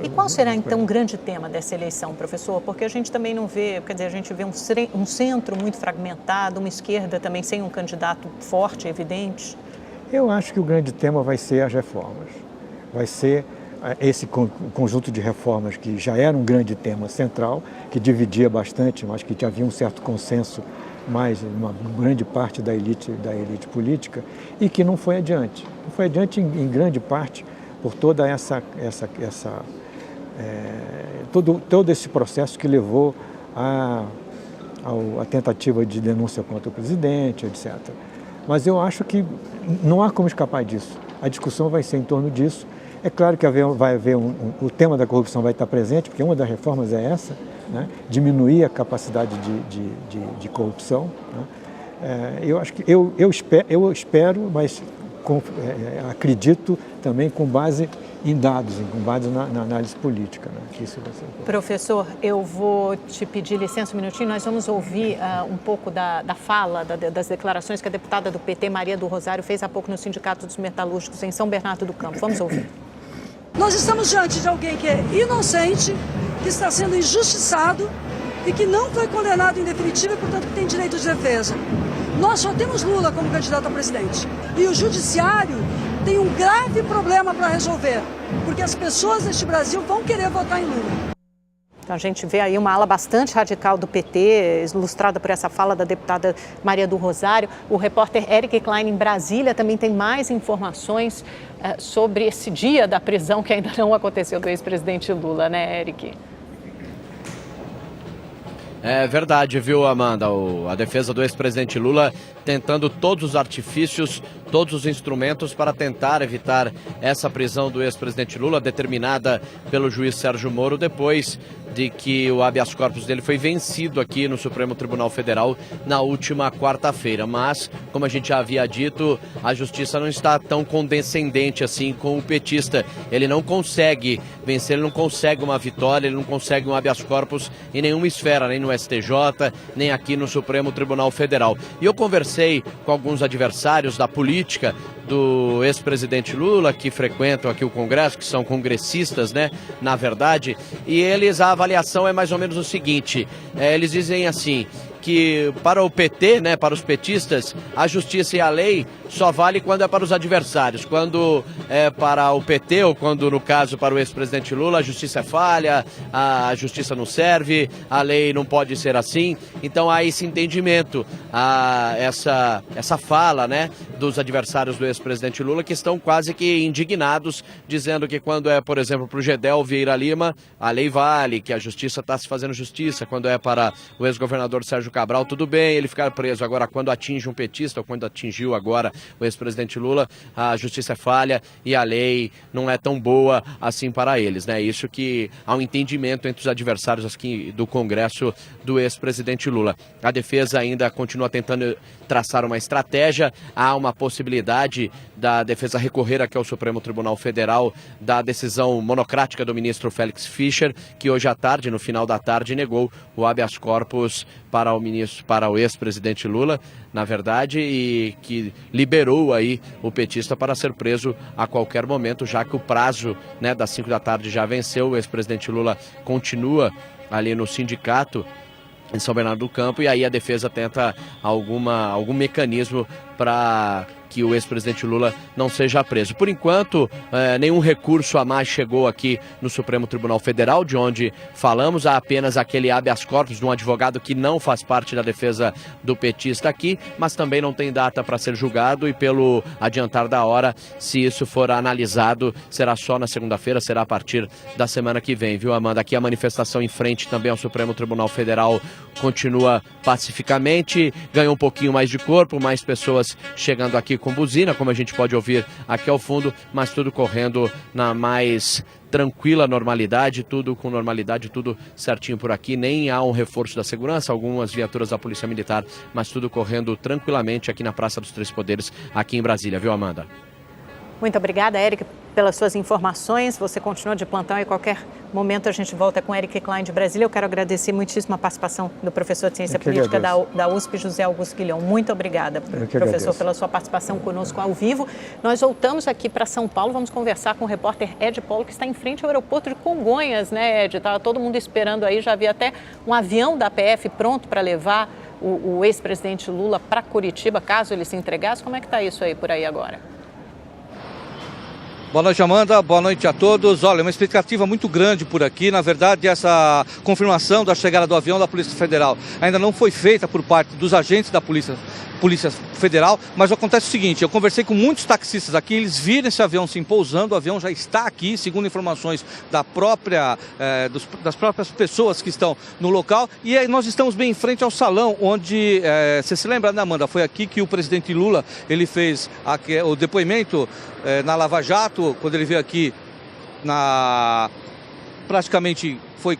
Speaker 1: E qual será, então, o grande tema dessa eleição, professor? Porque a gente também não vê, quer dizer, a gente vê um centro muito fragmentado, uma esquerda também sem um candidato forte, evidente.
Speaker 2: Eu acho que o grande tema vai ser as reformas. Vai ser esse conjunto de reformas que já era um grande tema central, que dividia bastante, mas que havia um certo consenso, mais uma grande parte da elite política, e que não foi adiante. Não foi adiante em grande parte por toda todo esse processo que levou à tentativa de denúncia contra o presidente, etc. Mas eu acho que não há como escapar disso. A discussão vai ser em torno disso. É claro que vai haver o tema da corrupção vai estar presente, porque uma das reformas é essa, né? Diminuir a capacidade de corrupção, né? Eu acho que eu espero, mas acredito também com base em dados, com base na análise política, né? Que isso vai ser...
Speaker 1: Professor, eu vou te pedir licença um minutinho, nós vamos ouvir um pouco da fala, das declarações que a deputada do PT, Maria do Rosário, fez há pouco no Sindicato dos Metalúrgicos em São Bernardo do Campo. Vamos ouvir.
Speaker 10: Nós estamos diante de alguém que é inocente, que está sendo injustiçado e que não foi condenado em definitivo e, portanto, tem direito de defesa. Nós só temos Lula como candidato a presidente. E o judiciário tem um grave problema para resolver, porque as pessoas deste Brasil vão querer votar em Lula.
Speaker 1: Então, a gente vê aí uma ala bastante radical do PT, ilustrada por essa fala da deputada Maria do Rosário. O repórter Eric Klein, em Brasília, também tem mais informações sobre esse dia da prisão que ainda não aconteceu do ex-presidente Lula, né, Eric?
Speaker 4: É verdade, viu, Amanda? A defesa do ex-presidente Lula tentando todos os artifícios, todos os instrumentos para tentar evitar essa prisão do ex-presidente Lula, determinada pelo juiz Sérgio Moro, depois de que o habeas corpus dele foi vencido aqui no Supremo Tribunal Federal na última quarta-feira. Mas, como a gente já havia dito, a justiça não está tão condescendente assim com o petista. Ele não consegue vencer, ele não consegue uma vitória, ele não consegue um habeas corpus em nenhuma esfera, nem no STJ, nem aqui no Supremo Tribunal Federal. E eu conversei com alguns adversários da política do ex-presidente Lula, que frequentam aqui o Congresso, que são congressistas, né, na verdade, e a avaliação é mais ou menos o seguinte, eles dizem assim, que para o PT, né, para os petistas, a justiça e a lei só vale quando é para os adversários. Quando é para o PT, ou quando, no caso, para o ex-presidente Lula, a justiça é falha, a justiça não serve, a lei não pode ser assim. Então há esse entendimento, essa fala, né, dos adversários do ex-presidente Lula, que estão quase que indignados, dizendo que quando é, por exemplo, para o Gedel Vieira Lima, a lei vale, que a justiça está se fazendo justiça. Quando é para o ex-governador Sérgio Cabral, tudo bem ele ficar preso. Agora, quando atinge um petista, ou quando atingiu agora o ex-presidente Lula, a justiça é falha e a lei não é tão boa assim para eles, né? Isso que há um entendimento entre os adversários aqui do Congresso do ex-presidente Lula. A defesa ainda continua tentando traçar uma estratégia. Há uma possibilidade da defesa recorrer aqui ao Supremo Tribunal Federal da decisão monocrática do ministro Félix Fischer, que hoje à tarde, no final da tarde, negou o habeas corpus para o ex-presidente Lula, na verdade, e que liberou aí o petista para ser preso a qualquer momento, já que o prazo, né, das 5 da tarde já venceu. O ex-presidente Lula continua ali no sindicato em São Bernardo do Campo, e aí a defesa tenta algum mecanismo para que o ex-presidente Lula não seja preso. Por enquanto, nenhum recurso a mais chegou aqui no Supremo Tribunal Federal, de onde falamos. Há apenas aquele habeas corpus de um advogado que não faz parte da defesa do petista aqui, mas também não tem data para ser julgado, e pelo adiantar da hora, se isso for analisado, será só na segunda-feira, será a partir da semana que vem, viu, Amanda? Aqui a manifestação em frente também ao Supremo Tribunal Federal continua pacificamente, ganhou um pouquinho mais de corpo, mais pessoas chegando aqui com buzina, como a gente pode ouvir aqui ao fundo, mas tudo correndo na mais tranquila normalidade, tudo com normalidade, tudo certinho por aqui. Nem há um reforço da segurança, algumas viaturas da Polícia Militar, mas tudo correndo tranquilamente aqui na Praça dos Três Poderes, aqui em Brasília, viu, Amanda?
Speaker 1: Muito obrigada, Eric, pelas suas informações. Você continua de plantão e a qualquer momento a gente volta com Eric Klein de Brasília. Eu quero agradecer muitíssimo a participação do professor de Ciência Política da USP, José Augusto Guilhão. Muito obrigada, professor, pela sua participação conosco ao vivo. Nós voltamos aqui para São Paulo, vamos conversar com o repórter Ed Paulo, que está em frente ao aeroporto de Congonhas, né, Ed? Estava todo mundo esperando aí, já havia até um avião da PF pronto para levar o ex-presidente Lula para Curitiba, caso ele se entregasse. Como é que está isso aí por aí agora?
Speaker 11: Boa noite, Amanda. Boa noite a todos. Olha, uma expectativa muito grande por aqui. Na verdade, essa confirmação da chegada do avião da Polícia Federal ainda não foi feita por parte dos agentes da Polícia Federal, mas acontece o seguinte: eu conversei com muitos taxistas aqui, eles viram esse avião sim pousando, o avião já está aqui, segundo informações das próprias pessoas que estão no local, e aí nós estamos bem em frente ao salão, onde, você se lembra, né, Amanda? Foi aqui que o presidente Lula, ele fez o depoimento na Lava Jato, quando ele veio aqui, praticamente foi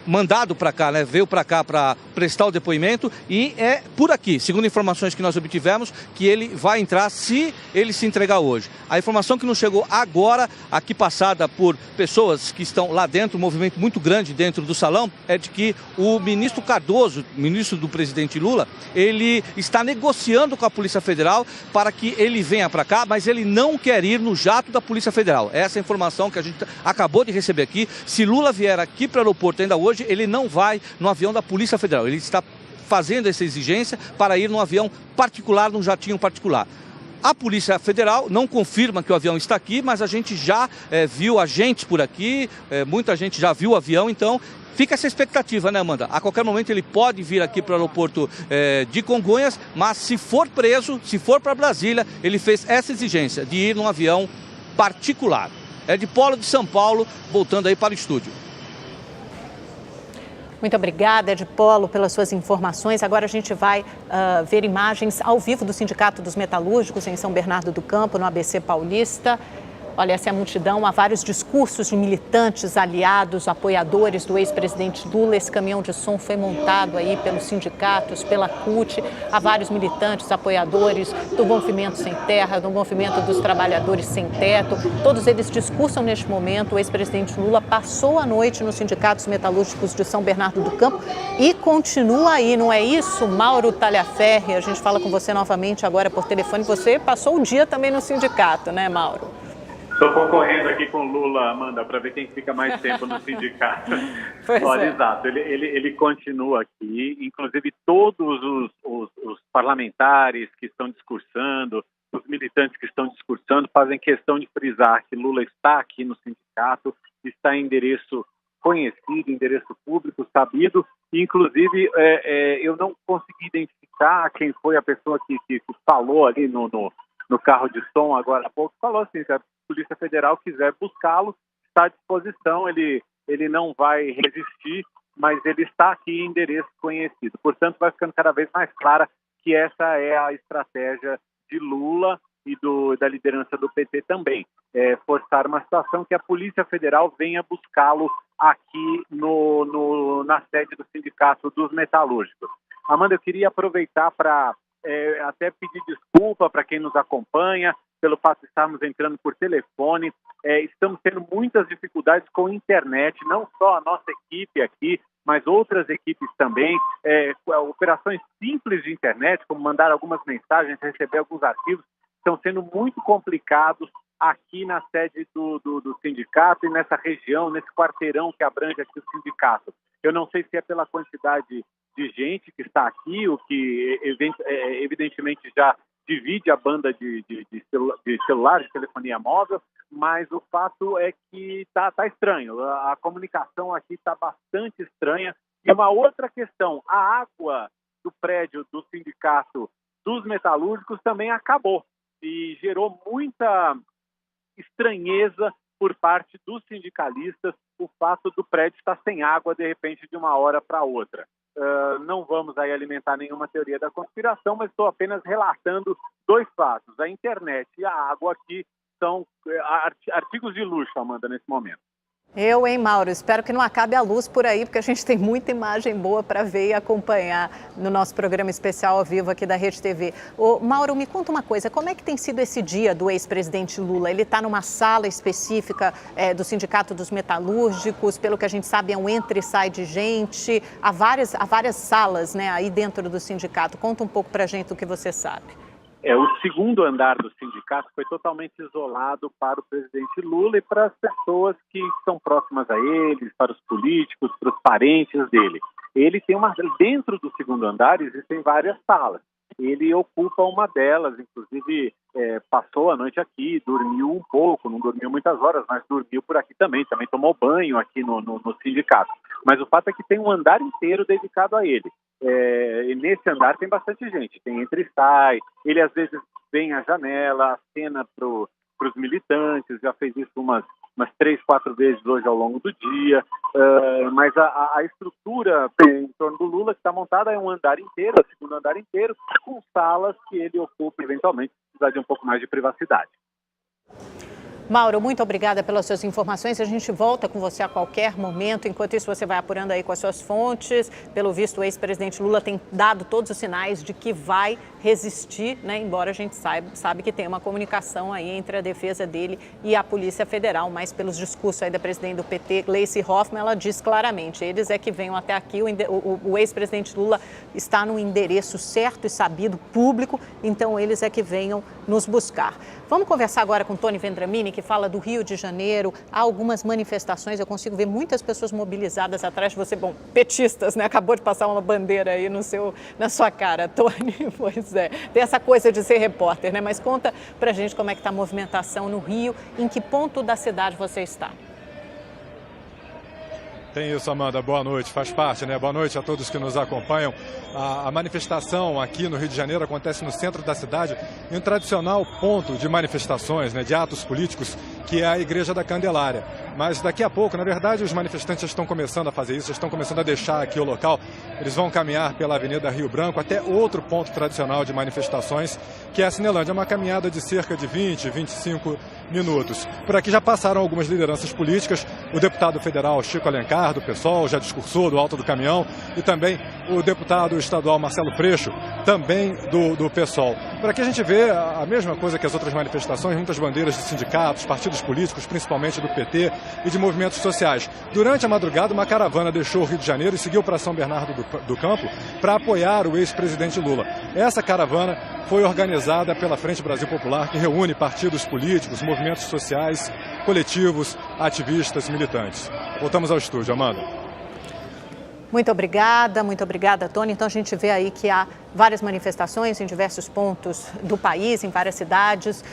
Speaker 11: mandado para cá, né? Veio para cá para prestar o depoimento, e é por aqui, segundo informações que nós obtivemos, que ele vai entrar se ele se entregar hoje. A informação que nos chegou agora, aqui passada por pessoas que estão lá dentro, um movimento muito grande dentro do salão, é de que o ministro Cardoso, ministro do presidente Lula, ele está negociando com a Polícia Federal para que ele venha para cá, mas ele não quer ir no jato da Polícia Federal. Essa é a informação que a gente acabou de receber aqui. Se Lula vier aqui para o aeroporto, ainda hoje, ele não vai no avião da Polícia Federal. Ele está fazendo essa exigência para ir num avião particular, num jatinho particular. A Polícia Federal não confirma que o avião está aqui, mas a gente já viu agentes por aqui, muita gente já viu o avião, então fica essa expectativa, né, Amanda? A qualquer momento ele pode vir aqui para o aeroporto de Congonhas, mas se for preso, se for para Brasília, ele fez essa exigência de ir num avião particular. É de Polo de São Paulo, voltando aí para o estúdio.
Speaker 1: Muito obrigada, Ed Polo, pelas suas informações. Agora a gente vai ver imagens ao vivo do Sindicato dos Metalúrgicos em São Bernardo do Campo, no ABC Paulista. Olha, essa é a multidão, há vários discursos de militantes, aliados, apoiadores do ex-presidente Lula. Esse caminhão de som foi montado aí pelos sindicatos, pela CUT. Há vários militantes, apoiadores do Movimento Sem Terra, do Movimento dos Trabalhadores Sem Teto. Todos eles discursam neste momento. O ex-presidente Lula passou a noite nos sindicatos metalúrgicos de São Bernardo do Campo e continua aí, não é isso? Mauro Talhaferri, a gente fala com você novamente agora por telefone. Você passou o dia também no sindicato, né, Mauro?
Speaker 3: Estou concorrendo aqui com o Lula, Amanda, para ver quem fica mais tempo no sindicato. Olha, exato, ele continua aqui, inclusive todos os parlamentares que estão discursando, os militantes que estão discursando, fazem questão de frisar que Lula está aqui no sindicato, está em endereço conhecido, endereço público, sabido, e inclusive eu não consegui identificar quem foi a pessoa que falou ali no carro de som agora há pouco, falou assim, que a Polícia Federal quiser buscá-lo, está à disposição, ele não vai resistir, mas ele está aqui em endereço conhecido. Portanto, vai ficando cada vez mais clara que essa é a estratégia de Lula e da liderança do PT também. Forçar uma situação que a Polícia Federal venha buscá-lo aqui na sede do Sindicato dos Metalúrgicos. Amanda, eu queria aproveitar para até pedir desculpa para quem nos acompanha, pelo fato de estarmos entrando por telefone. Estamos tendo muitas dificuldades com a internet, não só a nossa equipe aqui, mas outras equipes também. Operações simples de internet, como mandar algumas mensagens, receber alguns arquivos, estão sendo muito complicados aqui na sede do sindicato e nessa região, nesse quarteirão que abrange aqui o sindicato. Eu não sei se é pela quantidade de gente que está aqui, o que evidentemente já divide a banda de celular, de telefonia móvel, mas o fato é que está estranho. A comunicação aqui está bastante estranha. E uma outra questão, a água do prédio do Sindicato dos Metalúrgicos também acabou e gerou muita estranheza por parte dos sindicalistas o fato do prédio estar sem água de repente de uma hora para outra. Não vamos aí alimentar nenhuma teoria da conspiração, mas estou apenas relatando dois fatos. A internet e a água aqui são artigos de luxo, Amanda, nesse momento.
Speaker 1: Mauro? Espero que não acabe a luz por aí, porque a gente tem muita imagem boa para ver e acompanhar no nosso programa especial ao vivo aqui da Rede TV. Mauro, me conta uma coisa, como é que tem sido esse dia do ex-presidente Lula? Ele está numa sala específica do Sindicato dos Metalúrgicos, pelo que a gente sabe é um entra e sai de gente, há várias salas, né, aí dentro do sindicato. Conta um pouco para a gente o que você sabe.
Speaker 3: O segundo andar do sindicato foi totalmente isolado para o presidente Lula e para as pessoas que são próximas a ele, para os políticos, para os parentes dele. Ele tem dentro do segundo andar existem várias salas. Ele ocupa uma delas, inclusive passou a noite aqui, dormiu um pouco, não dormiu muitas horas, mas dormiu por aqui também tomou banho aqui no sindicato. Mas o fato é que tem um andar inteiro dedicado a ele. E nesse andar tem bastante gente, tem entra e sai, ele às vezes vem à janela, acena para os militantes, já fez isso umas 3, 4 vezes hoje ao longo do dia, mas a estrutura em torno do Lula que está montada é um andar inteiro, o segundo andar inteiro, com salas que ele ocupa eventualmente, se precisar de um pouco mais de privacidade.
Speaker 1: Mauro, muito obrigada pelas suas informações. A gente volta com você a qualquer momento. Enquanto isso, você vai apurando aí com as suas fontes. Pelo visto, o ex-presidente Lula tem dado todos os sinais de que vai resistir, né? Embora a gente sabe que tem uma comunicação aí entre a defesa dele e a Polícia Federal, mas pelos discursos aí da presidente do PT, Gleisi Hoffmann, ela diz claramente, eles é que venham até aqui, o ex-presidente Lula está no endereço certo e sabido, público, então eles é que venham nos buscar. Vamos conversar agora com Tony Vendramini, que fala do Rio de Janeiro. Há algumas manifestações, eu consigo ver muitas pessoas mobilizadas atrás de você. Bom, petistas, né? Acabou de passar uma bandeira aí na sua cara, Tony. Pois é, tem essa coisa de ser repórter, né? Mas conta pra gente como é que está a movimentação no Rio, em que ponto da cidade você está?
Speaker 12: Tem isso, Amanda. Boa noite. Faz parte, né? Boa noite a todos que nos acompanham. A manifestação aqui no Rio de Janeiro acontece no centro da cidade, em um tradicional ponto de manifestações, né, de atos políticos, que é a Igreja da Candelária. Mas daqui a pouco, na verdade, os manifestantes já estão começando a fazer isso, já estão começando a deixar aqui o local. Eles vão caminhar pela Avenida Rio Branco até outro ponto tradicional de manifestações, que é a Cinelândia. É uma caminhada de cerca de 20, 25 minutos. Por aqui já passaram algumas lideranças políticas. O deputado federal Chico Alencar, do PSOL, já discursou do alto do caminhão, e também o deputado estadual Marcelo Freixo, também do PSOL. Por aqui a gente vê a mesma coisa que as outras manifestações, muitas bandeiras de sindicatos, partidos políticos, principalmente do PT, e de movimentos sociais. Durante a madrugada, uma caravana deixou o Rio de Janeiro e seguiu para São Bernardo do Campo para apoiar o ex-presidente Lula. Essa caravana foi organizada pela Frente Brasil Popular, que reúne partidos políticos, movimentos sociais, coletivos, ativistas, militantes. Voltamos ao estúdio, Amanda.
Speaker 1: Muito obrigada, Tony. Então a gente vê aí que há várias manifestações em diversos pontos do país, em várias cidades.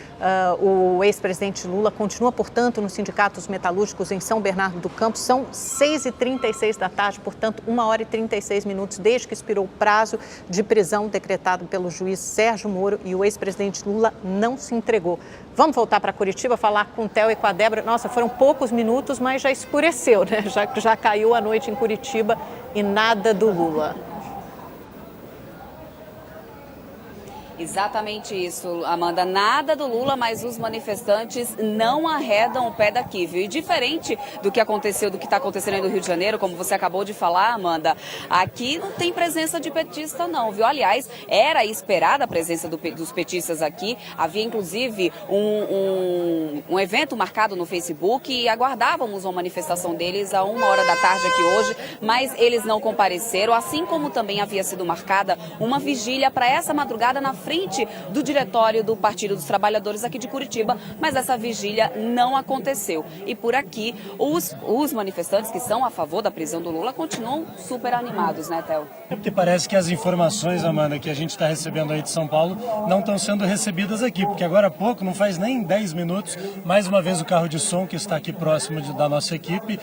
Speaker 1: O ex-presidente Lula continua, portanto, nos sindicatos metalúrgicos em São Bernardo do Campo. São 6h36 da tarde, portanto, 1h36 desde que expirou o prazo de prisão decretado pelo juiz Sérgio Moro, e o ex-presidente Lula não se entregou. Vamos voltar para Curitiba, falar com o Theo e com a Débora. Nossa, foram poucos minutos, mas já escureceu, né? Já caiu a noite em Curitiba e nada do Lula.
Speaker 9: Exatamente isso, Amanda. Nada do Lula, mas os manifestantes não arredam o pé daqui, viu? E diferente do que aconteceu, do que está acontecendo aí no Rio de Janeiro, como você acabou de falar, Amanda, aqui não tem presença de petista não, viu? Aliás, era esperada a presença dos petistas aqui. Havia, inclusive, um evento marcado no Facebook e aguardávamos uma manifestação deles a 1h da tarde aqui hoje, mas eles não compareceram, assim como também havia sido marcada uma vigília para essa madrugada na frente do diretório do Partido dos Trabalhadores aqui de Curitiba, mas essa vigília não aconteceu. E por aqui, os manifestantes que são a favor da prisão do Lula continuam super animados, né, Theo?
Speaker 8: É porque parece que as informações, Amanda, que a gente está recebendo aí de São Paulo não estão sendo recebidas aqui, porque agora há pouco, não faz nem 10 minutos, mais uma vez o carro de som que está aqui próximo da nossa equipe,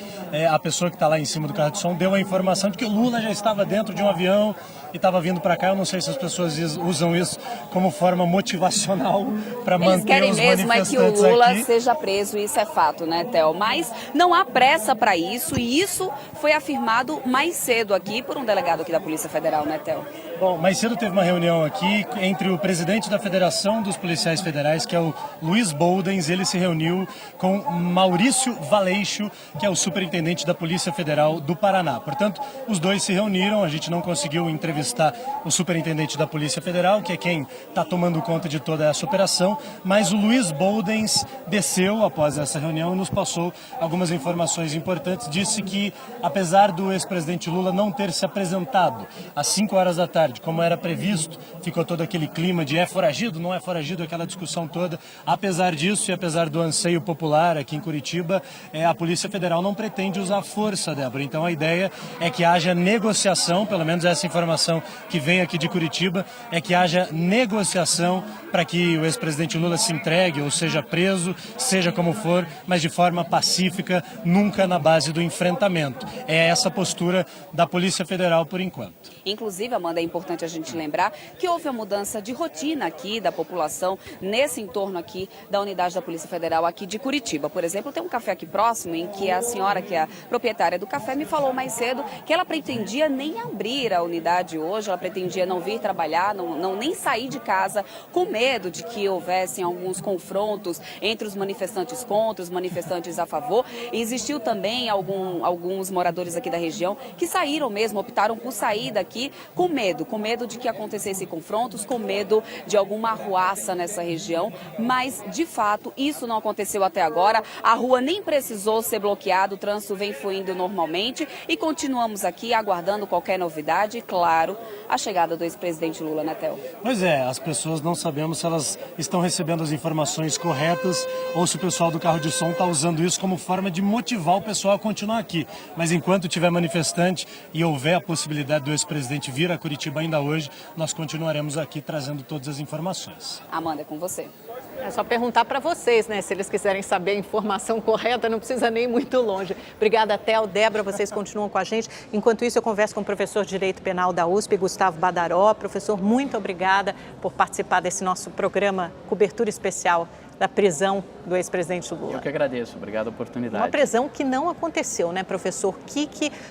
Speaker 8: a pessoa que está lá em cima do carro de som deu a informação de que o Lula já estava dentro de um avião e estava vindo para cá. Eu não sei se as pessoas usam isso como forma motivacional para manter os manifestantes aqui. Eles querem mesmo é que o Lula
Speaker 9: seja preso, isso é fato, né, Theo? Mas não há pressa para isso, e isso foi afirmado mais cedo aqui por um delegado aqui da Polícia Federal, né, Theo?
Speaker 8: Bom, mais cedo teve uma reunião aqui entre o presidente da Federação dos Policiais Federais, que é o Luiz Boldens. Ele se reuniu com Maurício Valeixo, que é o superintendente da Polícia Federal do Paraná. Portanto, os dois se reuniram. A gente não conseguiu entrevistar o superintendente da Polícia Federal, que é quem está tomando conta de toda essa operação, mas o Luiz Boldens desceu após essa reunião e nos passou algumas informações importantes. Disse que, apesar do ex-presidente Lula não ter se apresentado às 5h da tarde, como era previsto, ficou todo aquele clima de é foragido, não é foragido, aquela discussão toda. Apesar disso e apesar do anseio popular aqui em Curitiba, a Polícia Federal não pretende usar força, Débora. Então a ideia é que haja negociação, pelo menos essa informação que vem aqui de Curitiba, é que haja negociação para que o ex-presidente Lula se entregue ou seja preso, seja como for, mas de forma pacífica, nunca na base do enfrentamento. É essa postura da Polícia Federal por enquanto.
Speaker 9: Inclusive, Amanda, é importante a gente lembrar que houve a mudança de rotina aqui da população nesse entorno aqui da unidade da Polícia Federal aqui de Curitiba. Por exemplo, tem um café aqui próximo em que a senhora, que é a proprietária do café, me falou mais cedo que ela pretendia nem abrir a unidade hoje, ela pretendia não vir trabalhar, nem sair de casa, com medo de que houvessem alguns confrontos entre os manifestantes contra, os manifestantes a favor. E existiu também alguns moradores aqui da região que saíram mesmo, optaram por sair daqui com medo, com medo de que acontecessem confrontos, com medo de alguma arruaça nessa região, mas de fato isso não aconteceu até agora. A rua nem precisou ser bloqueada, o trânsito vem fluindo normalmente e continuamos aqui aguardando qualquer novidade e, claro, a chegada do ex-presidente Lula, né, Theo?
Speaker 8: Pois é, as pessoas não sabemos se elas estão recebendo as informações corretas ou se o pessoal do carro de som está usando isso como forma de motivar o pessoal a continuar aqui. Mas enquanto tiver manifestante e houver a possibilidade do ex-presidente vir a Curitiba ainda hoje, nós continuaremos aqui trazendo todas as informações.
Speaker 9: Amanda, é com você.
Speaker 1: É só perguntar para vocês, né? Se eles quiserem saber a informação correta, não precisa nem ir muito longe. Obrigada, Theo. Débora, vocês continuam com a gente. Enquanto isso, eu converso com o professor de Direito Penal da USP, Gustavo Badaró. Professor, muito obrigada por participar desse nosso programa Cobertura Especial da prisão do ex-presidente Lula.
Speaker 13: Eu que agradeço, obrigado a oportunidade.
Speaker 1: Uma prisão que não aconteceu, né, professor?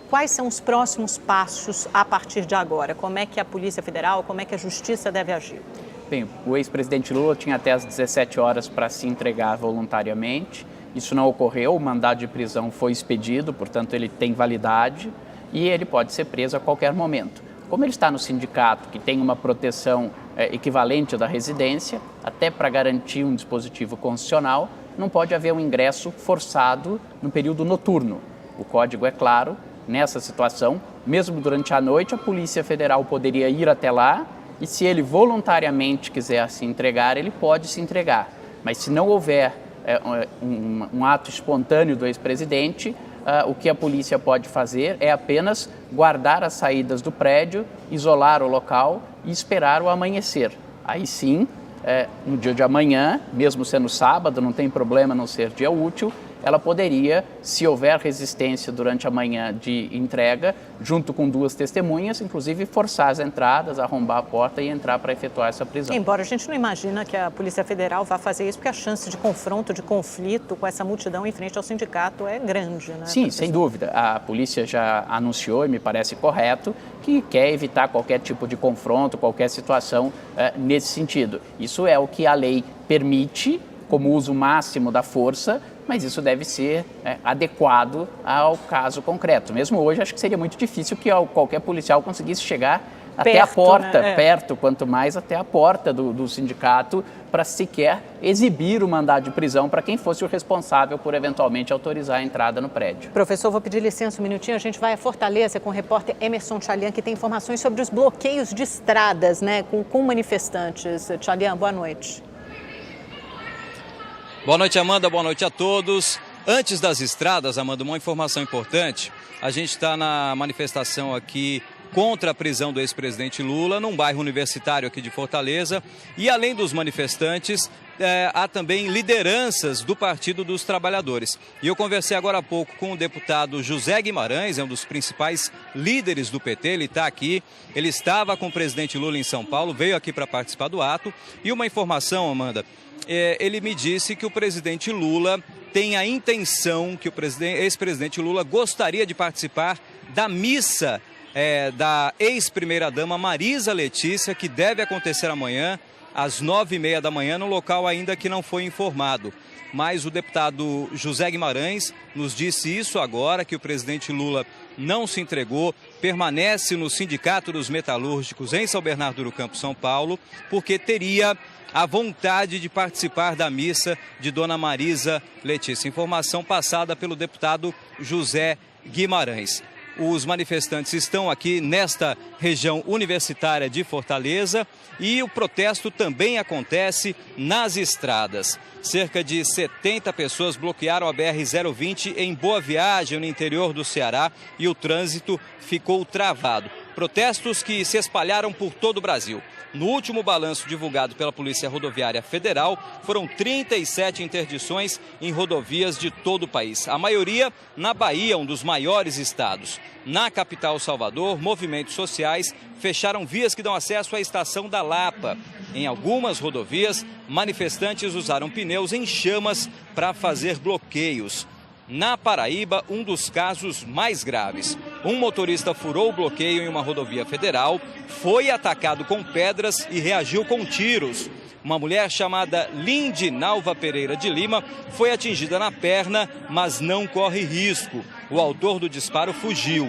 Speaker 1: Quais são os próximos passos a partir de agora? Como é que a Polícia Federal, como é que a Justiça deve agir?
Speaker 13: Bem, o ex-presidente Lula tinha até às 17 horas para se entregar voluntariamente. Isso não ocorreu, o mandado de prisão foi expedido, portanto ele tem validade e ele pode ser preso a qualquer momento. Como ele está no sindicato, que tem uma proteção equivalente da residência, até para garantir um dispositivo constitucional, não pode haver um ingresso forçado no período noturno. O código é claro, nessa situação, mesmo durante a noite, a Polícia Federal poderia ir até lá e se ele voluntariamente quiser se entregar, ele pode se entregar. Mas se não houver um ato espontâneo do ex-presidente, o que a polícia pode fazer é apenas guardar as saídas do prédio, isolar o local e esperar o amanhecer. Aí sim, no dia de amanhã, mesmo sendo sábado, não tem problema não ser dia útil, ela poderia, se houver resistência durante a manhã de entrega, junto com duas testemunhas, inclusive forçar as entradas, arrombar a porta e entrar para efetuar essa prisão.
Speaker 1: Embora a gente não imagina que a Polícia Federal vá fazer isso, porque a chance de confronto, de conflito com essa multidão em frente ao sindicato é grande, né?
Speaker 13: Sim, sem dúvida. A polícia já anunciou, e me parece correto, que quer evitar qualquer tipo de confronto, qualquer situação nesse sentido. Isso é o que a lei permite, como uso máximo da força, mas isso deve ser adequado ao caso concreto. Mesmo hoje, acho que seria muito difícil que qualquer policial conseguisse chegar até a porta, né? Perto, quanto mais até a porta do sindicato, para sequer exibir o mandado de prisão para quem fosse o responsável por eventualmente autorizar a entrada no prédio.
Speaker 1: Professor, vou pedir licença um minutinho, a gente vai a Fortaleza com o repórter Emerson Tchalian, que tem informações sobre os bloqueios de estradas, né, com manifestantes. Tchalian, boa noite.
Speaker 11: Boa noite, Amanda. Boa noite a todos. Antes das estradas, Amanda, uma informação importante. A gente está na manifestação aqui contra a prisão do ex-presidente Lula, num bairro universitário aqui de Fortaleza. E além dos manifestantes, há também lideranças do Partido dos Trabalhadores. E eu conversei agora há pouco com o deputado José Guimarães, é um dos principais líderes do PT, ele está aqui. Ele estava com o presidente Lula em São Paulo, veio aqui para participar do ato. E uma informação, Amanda, ele me disse que o presidente Lula tem a intenção, que o ex-presidente Lula gostaria de participar da missa da ex-primeira-dama Marisa Letícia, que deve acontecer amanhã, às 9h30 da manhã, no local ainda que não foi informado. Mas o deputado José Guimarães nos disse isso agora, que o presidente Lula não se entregou, permanece no Sindicato dos Metalúrgicos em São Bernardo do Campo, São Paulo, porque teria a vontade de participar da missa de Dona Marisa Letícia. Informação passada pelo deputado José Guimarães. Os manifestantes estão aqui nesta região universitária de Fortaleza e o protesto também acontece nas estradas. Cerca de 70 pessoas bloquearam a BR-020 em Boa Viagem, no interior do Ceará, e o trânsito ficou travado. Protestos que se espalharam por todo o Brasil. No último balanço divulgado pela Polícia Rodoviária Federal, foram 37 interdições em rodovias de todo o país. A maioria na Bahia, um dos maiores estados. Na capital Salvador, movimentos sociais fecharam vias que dão acesso à estação da Lapa. Em algumas rodovias, manifestantes usaram pneus em chamas para fazer bloqueios. Na Paraíba, um dos casos mais graves. Um motorista furou o bloqueio em uma rodovia federal, foi atacado com pedras e reagiu com tiros. Uma mulher chamada Lindinalva Pereira de Lima foi atingida na perna, mas não corre risco. O autor do disparo fugiu.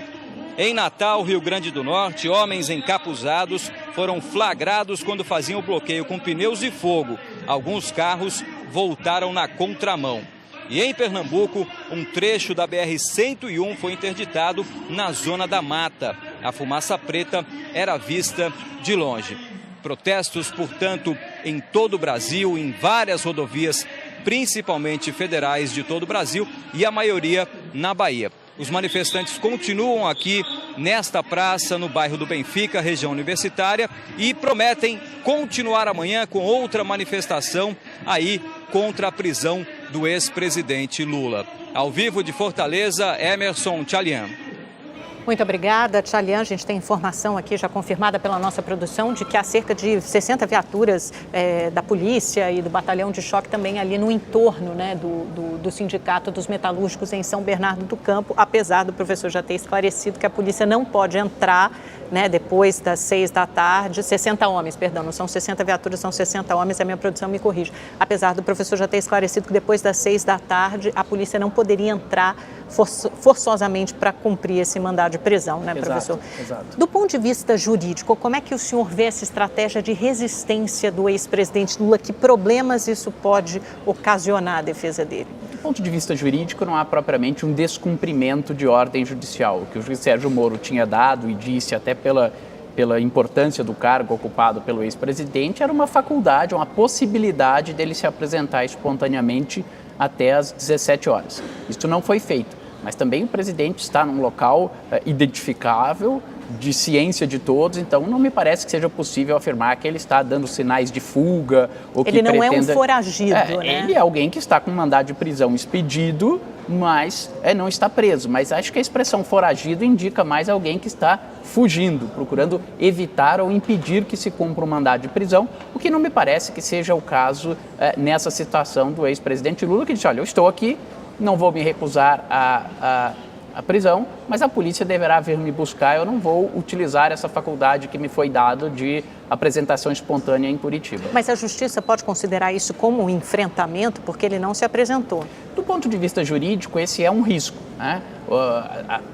Speaker 11: Em Natal, Rio Grande do Norte, homens encapuzados foram flagrados quando faziam o bloqueio com pneus e fogo. Alguns carros voltaram na contramão. E em Pernambuco, um trecho da BR-101 foi interditado na zona da mata. A fumaça preta era vista de longe. Protestos, portanto, em todo o Brasil, em várias rodovias, principalmente federais de todo o Brasil, e a maioria na Bahia. Os manifestantes continuam aqui nesta praça, no bairro do Benfica, região universitária, e prometem continuar amanhã com outra manifestação aí contra a prisão do ex-presidente Lula. Ao vivo de Fortaleza, Emerson Tchalian.
Speaker 1: Muito obrigada, Tchalian. A gente tem informação aqui já confirmada pela nossa produção de que há cerca de 60 viaturas da polícia e do batalhão de choque também ali no entorno, né, do Sindicato dos Metalúrgicos em São Bernardo do Campo, apesar do professor já ter esclarecido que a polícia não pode entrar, né, depois das 6 da tarde, 60 homens, perdão, não são 60 viaturas, são 60 homens, a minha produção me corrige. Apesar do professor já ter esclarecido que depois das 6 da tarde a polícia não poderia entrar forçosamente para cumprir esse mandado de prisão, né, professor?
Speaker 13: Exato.
Speaker 1: Do ponto de vista jurídico, como é que o senhor vê essa estratégia de resistência do ex-presidente Lula? Que problemas isso pode ocasionar à defesa dele?
Speaker 13: Do ponto de vista jurídico, não há propriamente um descumprimento de ordem judicial. O que o juiz Sérgio Moro tinha dado e disse até pela importância do cargo ocupado pelo ex-presidente, era uma faculdade, uma possibilidade dele se apresentar espontaneamente até às 17 horas. Isso não foi feito, mas também o presidente está num local identificável, de ciência de todos, então não me parece que seja possível afirmar que ele está dando sinais de fuga ou que pretenda...
Speaker 1: Ele não é um foragido, né?
Speaker 13: Ele é alguém que está com mandado de prisão expedido, mas não está preso. Mas acho que a expressão foragido indica mais alguém que está fugindo, procurando evitar ou impedir que se cumpra um mandado de prisão, o que não me parece que seja o caso nessa situação do ex-presidente Lula, que disse, olha, eu estou aqui, não vou me recusar a prisão, mas a polícia deverá vir me buscar, eu não vou utilizar essa faculdade que me foi dada de apresentação espontânea em Curitiba.
Speaker 1: Mas a justiça pode considerar isso como um enfrentamento, porque ele não se apresentou?
Speaker 13: Do ponto de vista jurídico, esse é um risco, né?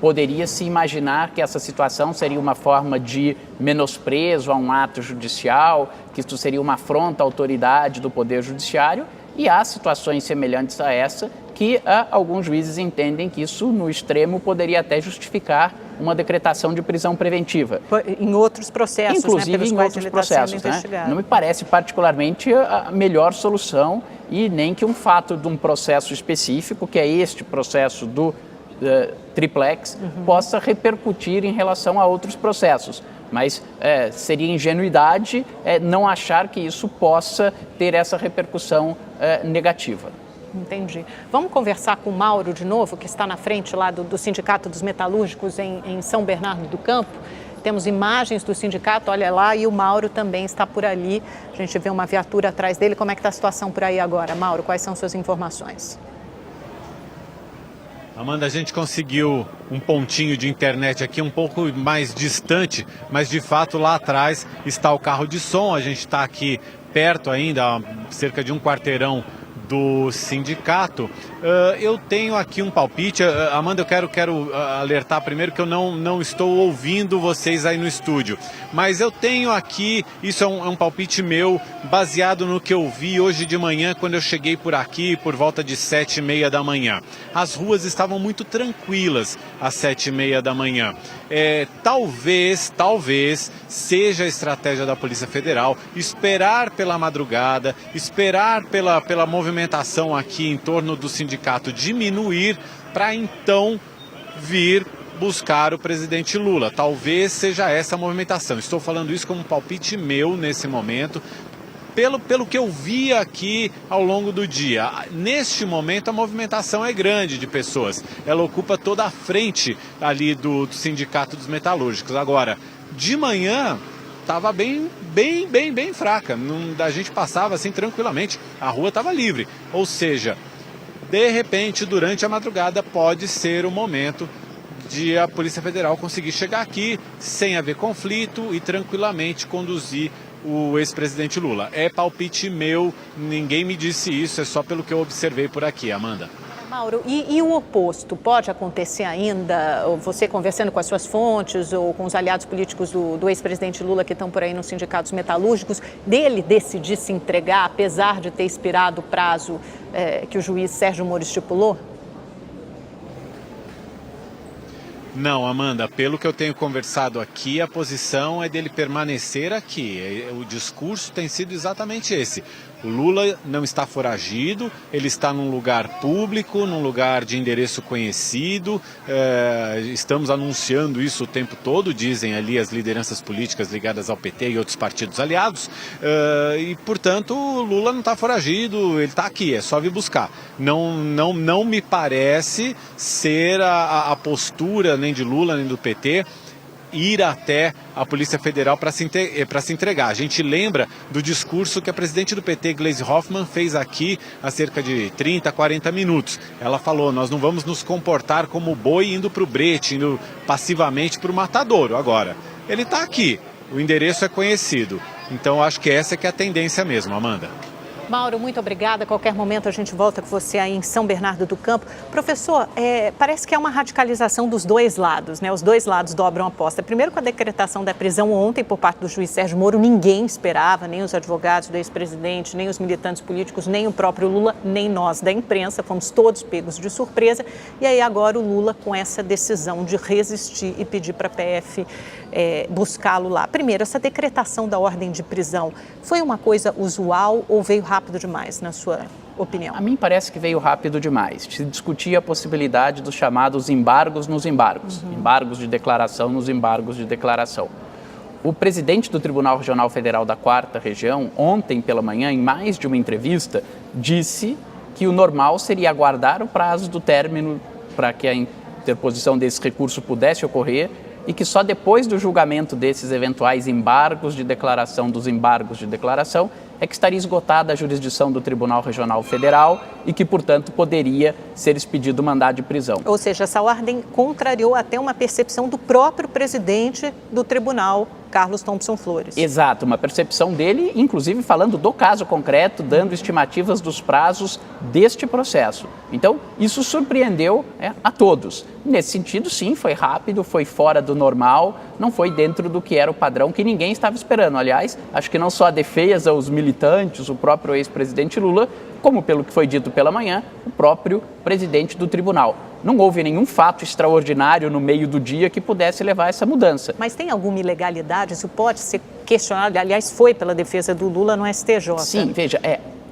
Speaker 13: Poderia-se imaginar que essa situação seria uma forma de menosprezo a um ato judicial, que isso seria uma afronta à autoridade do Poder Judiciário, e há situações semelhantes a essa que alguns juízes entendem que isso, no extremo, poderia até justificar uma decretação de prisão preventiva.
Speaker 1: Em outros processos,
Speaker 13: inclusive,
Speaker 1: né,
Speaker 13: em outros processos, né? Não me parece particularmente a melhor solução e nem que um fato de um processo específico, que é este processo do triplex, possa repercutir em relação a outros processos. Mas seria ingenuidade não achar que isso possa ter essa repercussão negativa.
Speaker 1: Entendi. Vamos conversar com o Mauro de novo, que está na frente lá do Sindicato dos Metalúrgicos em São Bernardo do Campo. Temos imagens do sindicato, olha lá, e o Mauro também está por ali. A gente vê uma viatura atrás dele. Como é que está a situação por aí agora? Mauro, quais são suas informações?
Speaker 14: Amanda, a gente conseguiu um pontinho de internet aqui um pouco mais distante, mas de fato lá atrás está o carro de som. A gente está aqui perto ainda, a cerca de um quarteirão do sindicato. Eu tenho aqui um palpite. Amanda, eu quero alertar primeiro que eu não estou ouvindo vocês aí no estúdio, mas eu tenho aqui, isso é um palpite meu, baseado no que eu vi hoje de manhã quando eu cheguei por aqui por volta de 7h30 da manhã. As ruas estavam muito tranquilas às 7h30 da manhã. Talvez seja a estratégia da Polícia Federal esperar pela madrugada, esperar pela movimentação aqui em torno do sindicato diminuir, para então vir buscar o presidente Lula. Talvez seja essa a movimentação. Estou falando isso como um palpite meu nesse momento, pelo que eu vi aqui ao longo do dia. Neste momento a movimentação é grande de pessoas. Ela ocupa toda a frente ali do Sindicato dos Metalúrgicos. Agora, de manhã estava bem fraca. A gente passava assim tranquilamente. A rua estava livre. Ou seja, de repente, durante a madrugada, pode ser o momento de a Polícia Federal conseguir chegar aqui sem haver conflito e tranquilamente conduzir o ex-presidente Lula. É palpite meu, ninguém me disse isso, é só pelo que eu observei por aqui, Amanda.
Speaker 1: Mauro, e o oposto? Pode acontecer ainda? Você conversando com as suas fontes ou com os aliados políticos do ex-presidente Lula que estão por aí nos sindicatos metalúrgicos, dele decidir se entregar, apesar de ter expirado o prazo que o juiz Sérgio Moro estipulou?
Speaker 14: Não, Amanda, pelo que eu tenho conversado aqui, a posição é dele permanecer aqui. O discurso tem sido exatamente esse. O Lula não está foragido, ele está num lugar público, num lugar de endereço conhecido, estamos anunciando isso o tempo todo, dizem ali as lideranças políticas ligadas ao PT e outros partidos aliados, e portanto o Lula não está foragido, ele está aqui, é só vir buscar. Não me parece ser a postura nem de Lula nem do PT ir até a Polícia Federal para se entregar. A gente lembra do discurso que a presidente do PT, Gleisi Hoffmann, fez aqui há cerca de 30, 40 minutos. Ela falou, nós não vamos nos comportar como boi indo para o brete, indo passivamente para o matadouro. Agora, ele está aqui, o endereço é conhecido. Então, acho que essa que é a tendência mesmo, Amanda.
Speaker 1: Mauro, muito obrigada. A qualquer momento a gente volta com você aí em São Bernardo do Campo. Professor, parece que é uma radicalização dos dois lados, né? Os dois lados dobram a aposta. Primeiro, com a decretação da prisão ontem por parte do juiz Sérgio Moro, ninguém esperava, nem os advogados do ex-presidente, nem os militantes políticos, nem o próprio Lula, nem nós da imprensa. Fomos todos pegos de surpresa. E aí agora o Lula com essa decisão de resistir e pedir para a PF buscá-lo lá. Primeiro, essa decretação da ordem de prisão foi uma coisa usual ou veio rápido demais, na sua opinião?
Speaker 13: A mim parece que veio rápido demais. Se discutia a possibilidade dos chamados embargos nos embargos, embargos de declaração nos embargos de declaração. O presidente do Tribunal Regional Federal da 4ª Região, ontem pela manhã, em mais de uma entrevista, disse que o normal seria aguardar o prazo do término para que a interposição desse recurso pudesse ocorrer e que só depois do julgamento desses eventuais embargos de declaração, dos embargos de declaração, é que estaria esgotada a jurisdição do Tribunal Regional Federal e que, portanto, poderia ser expedido mandado de prisão.
Speaker 1: Ou seja, essa ordem contrariou até uma percepção do próprio presidente do tribunal, Carlos Thompson Flores.
Speaker 13: Exato, uma percepção dele, inclusive falando do caso concreto, dando estimativas dos prazos deste processo. Então, isso surpreendeu a todos. Nesse sentido, sim, foi rápido, foi fora do normal, não foi dentro do que era o padrão que ninguém estava esperando. Aliás, acho que não só a defesa, os militantes, o próprio ex-presidente Lula, como pelo que foi dito pela manhã, o próprio presidente do tribunal. Não houve nenhum fato extraordinário no meio do dia que pudesse levar a essa mudança.
Speaker 1: Mas tem alguma ilegalidade? Isso pode ser questionado? Aliás, foi pela defesa do Lula no STJ.
Speaker 13: Sim, veja,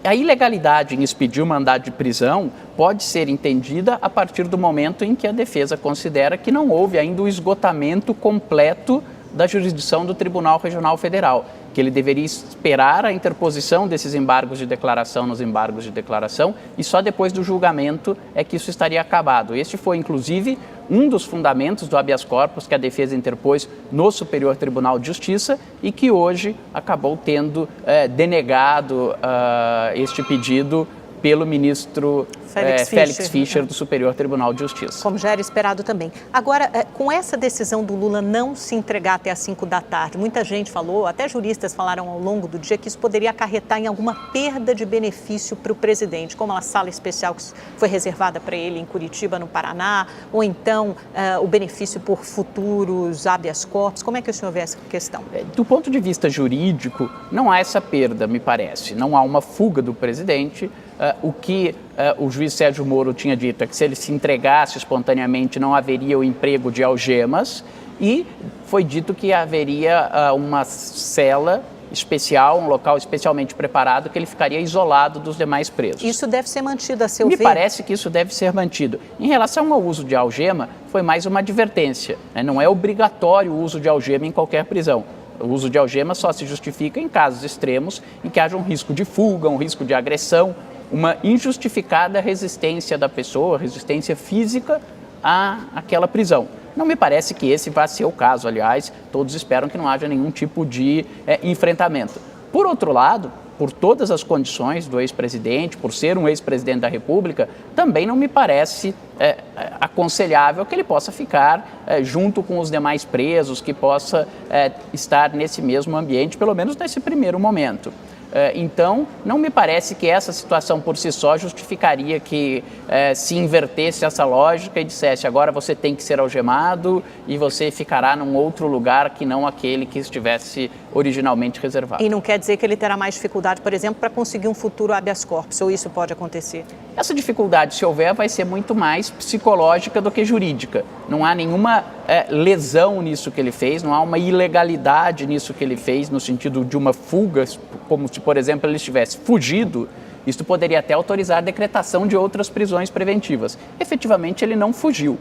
Speaker 13: a ilegalidade em expedir um mandado de prisão pode ser entendida a partir do momento em que a defesa considera que não houve ainda o esgotamento completo da jurisdição do Tribunal Regional Federal, que ele deveria esperar a interposição desses embargos de declaração nos embargos de declaração e só depois do julgamento é que isso estaria acabado. Este foi, inclusive, um dos fundamentos do habeas corpus que a defesa interpôs no Superior Tribunal de Justiça e que hoje acabou tendo denegado este pedido pelo ministro Félix Fischer do Superior Tribunal de Justiça.
Speaker 1: Como já era esperado também. Agora, com essa decisão do Lula não se entregar até às 5 da tarde, muita gente falou, até juristas falaram ao longo do dia que isso poderia acarretar em alguma perda de benefício para o presidente, como a sala especial que foi reservada para ele em Curitiba, no Paraná, ou então o benefício por futuros habeas corpus. Como é que o senhor vê essa questão?
Speaker 13: Do ponto de vista jurídico, não há essa perda, me parece. Não há uma fuga do presidente. O que o juiz Sérgio Moro tinha dito é que se ele se entregasse espontaneamente não haveria o emprego de algemas e foi dito que haveria uma cela especial, um local especialmente preparado que ele ficaria isolado dos demais presos.
Speaker 1: Isso deve ser mantido a seu ver?
Speaker 13: Me parece que isso deve ser mantido. Em relação ao uso de algema, foi mais uma advertência, né? Não é obrigatório o uso de algema em qualquer prisão. O uso de algema só se justifica em casos extremos em que haja um risco de fuga, um risco de agressão, uma injustificada resistência da pessoa, resistência física àquela prisão. Não me parece que esse vá ser o caso, aliás, todos esperam que não haja nenhum tipo de enfrentamento. Por outro lado, por todas as condições do ex-presidente, por ser um ex-presidente da República, também não me parece aconselhável que ele possa ficar junto com os demais presos, que possa estar nesse mesmo ambiente, pelo menos nesse primeiro momento. Então, não me parece que essa situação por si só justificaria que se invertesse essa lógica e dissesse agora você tem que ser algemado e você ficará num outro lugar que não aquele que estivesse originalmente reservado.
Speaker 1: E não quer dizer que ele terá mais dificuldade, por exemplo, para conseguir um futuro habeas corpus, ou isso pode acontecer?
Speaker 13: Essa dificuldade, se houver, vai ser muito mais psicológica do que jurídica. Não há nenhuma lesão nisso que ele fez, não há uma ilegalidade nisso que ele fez, no sentido de uma fuga, como se, por exemplo, ele estivesse fugido. Isso poderia até autorizar a decretação de outras prisões preventivas. Efetivamente, ele não fugiu.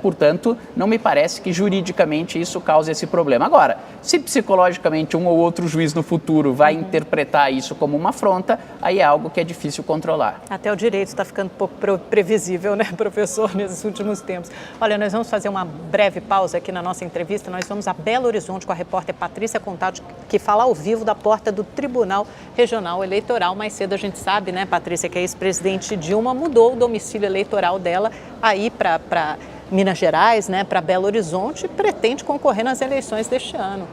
Speaker 13: Portanto, não me parece que juridicamente isso cause esse problema. Agora, se psicologicamente um ou outro juiz no futuro vai interpretar isso como uma afronta, aí é algo que é difícil controlar.
Speaker 1: Até o direito está ficando um pouco previsível, né, professor, nesses últimos tempos. Olha, nós vamos fazer uma breve pausa aqui na nossa entrevista. Nós vamos a Belo Horizonte com a repórter Patrícia Contato, que fala ao vivo da porta do Tribunal Regional Eleitoral. Mais cedo a gente sabe, né, Patrícia, que a ex-presidente Dilma mudou o domicílio eleitoral dela aí para Minas Gerais, né, para Belo Horizonte, e pretende concorrer nas eleições deste ano.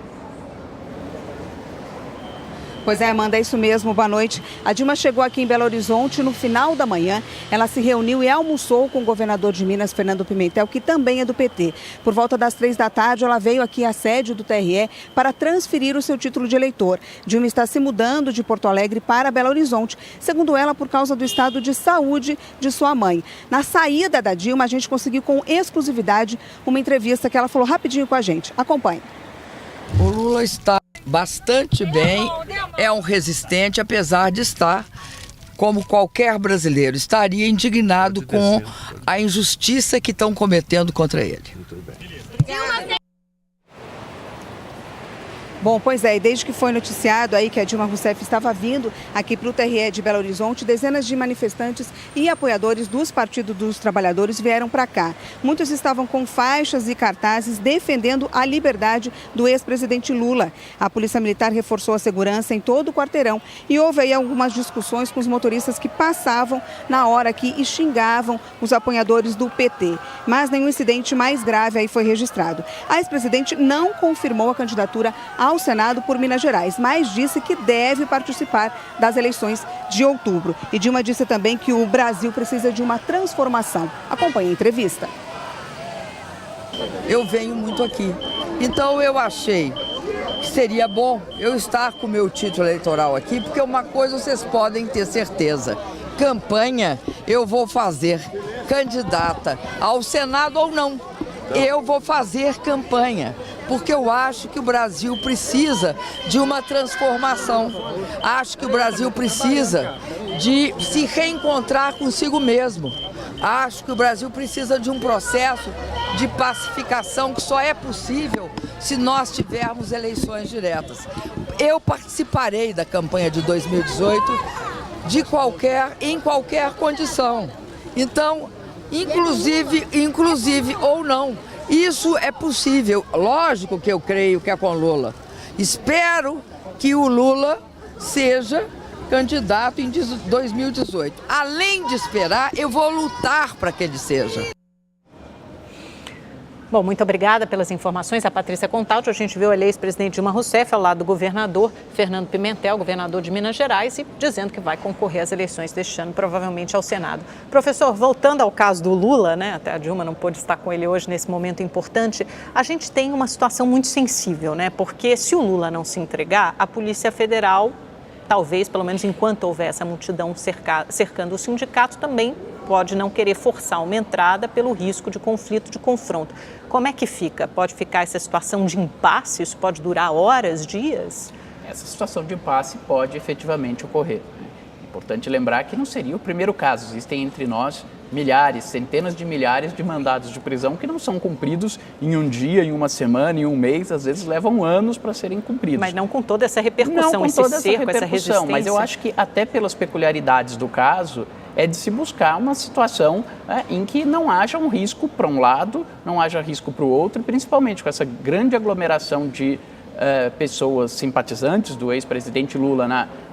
Speaker 15: Pois é, Amanda, é isso mesmo. Boa noite. A Dilma chegou aqui em Belo Horizonte no final da manhã. Ela se reuniu e almoçou com o governador de Minas, Fernando Pimentel, que também é do PT. Por volta das 3 da tarde, ela veio aqui à sede do TRE para transferir o seu título de eleitor. Dilma está se mudando de Porto Alegre para Belo Horizonte, segundo ela, por causa do estado de saúde de sua mãe. Na saída da Dilma, a gente conseguiu com exclusividade uma entrevista que ela falou rapidinho com a gente. Acompanhe.
Speaker 16: O Lula está bastante bem, é um resistente, apesar de estar, como qualquer brasileiro, estaria indignado com a injustiça que estão cometendo contra ele.
Speaker 15: Bom, pois é, e desde que foi noticiado aí que a Dilma Rousseff estava vindo aqui para o TRE de Belo Horizonte, dezenas de manifestantes e apoiadores dos Partidos dos Trabalhadores vieram para cá. Muitos estavam com faixas e cartazes defendendo a liberdade do ex-presidente Lula. A Polícia Militar reforçou a segurança em todo o quarteirão e houve aí algumas discussões com os motoristas que passavam na hora aqui e xingavam os apoiadores do PT. Mas nenhum incidente mais grave aí foi registrado. A ex-presidente não confirmou a candidatura ao Senado por Minas Gerais, mas disse que deve participar das eleições de outubro. E Dilma disse também que o Brasil precisa de uma transformação. Acompanhe a entrevista.
Speaker 16: Eu venho muito aqui, então eu achei que seria bom eu estar com o meu título eleitoral aqui, porque uma coisa vocês podem ter certeza, campanha eu vou fazer, candidata ao Senado ou não, eu vou fazer campanha. Porque eu acho que o Brasil precisa de uma transformação. Acho que o Brasil precisa de se reencontrar consigo mesmo. Acho que o Brasil precisa de um processo de pacificação que só é possível se nós tivermos eleições diretas. Eu participarei da campanha de 2018 em qualquer condição. Então, inclusive ou não, isso é possível. Lógico que eu creio que é com Lula. Espero que o Lula seja candidato em 2018. Além de esperar, eu vou lutar para que ele seja.
Speaker 1: Bom, muito obrigada pelas informações, a Patrícia Contato. A gente viu a ex-presidente Dilma Rousseff ao lado do governador Fernando Pimentel, governador de Minas Gerais, e dizendo que vai concorrer às eleições deste ano, provavelmente ao Senado. Professor, voltando ao caso do Lula, né, até a Dilma não pôde estar com ele hoje nesse momento importante, a gente tem uma situação muito sensível, né, porque se o Lula não se entregar, a Polícia Federal, talvez, pelo menos enquanto houver essa multidão cercando o sindicato, também pode não querer forçar uma entrada pelo risco de conflito, de confronto. Como é que fica? Pode ficar essa situação de impasse? Isso pode durar horas, dias?
Speaker 13: Essa situação de impasse pode efetivamente ocorrer. É importante lembrar que não seria o primeiro caso. Existem entre nós milhares, centenas de milhares de mandados de prisão que não são cumpridos em um dia, em uma semana, em um mês, às vezes levam anos para serem cumpridos.
Speaker 1: Mas não com toda essa repercussão,
Speaker 13: não com
Speaker 1: esse
Speaker 13: toda
Speaker 1: cerco,
Speaker 13: essa
Speaker 1: resistência.
Speaker 13: Mas eu acho que até pelas peculiaridades do caso, é de se buscar uma situação em que não haja um risco para um lado, não haja risco para o outro, e principalmente com essa grande aglomeração de pessoas simpatizantes do ex-presidente Lula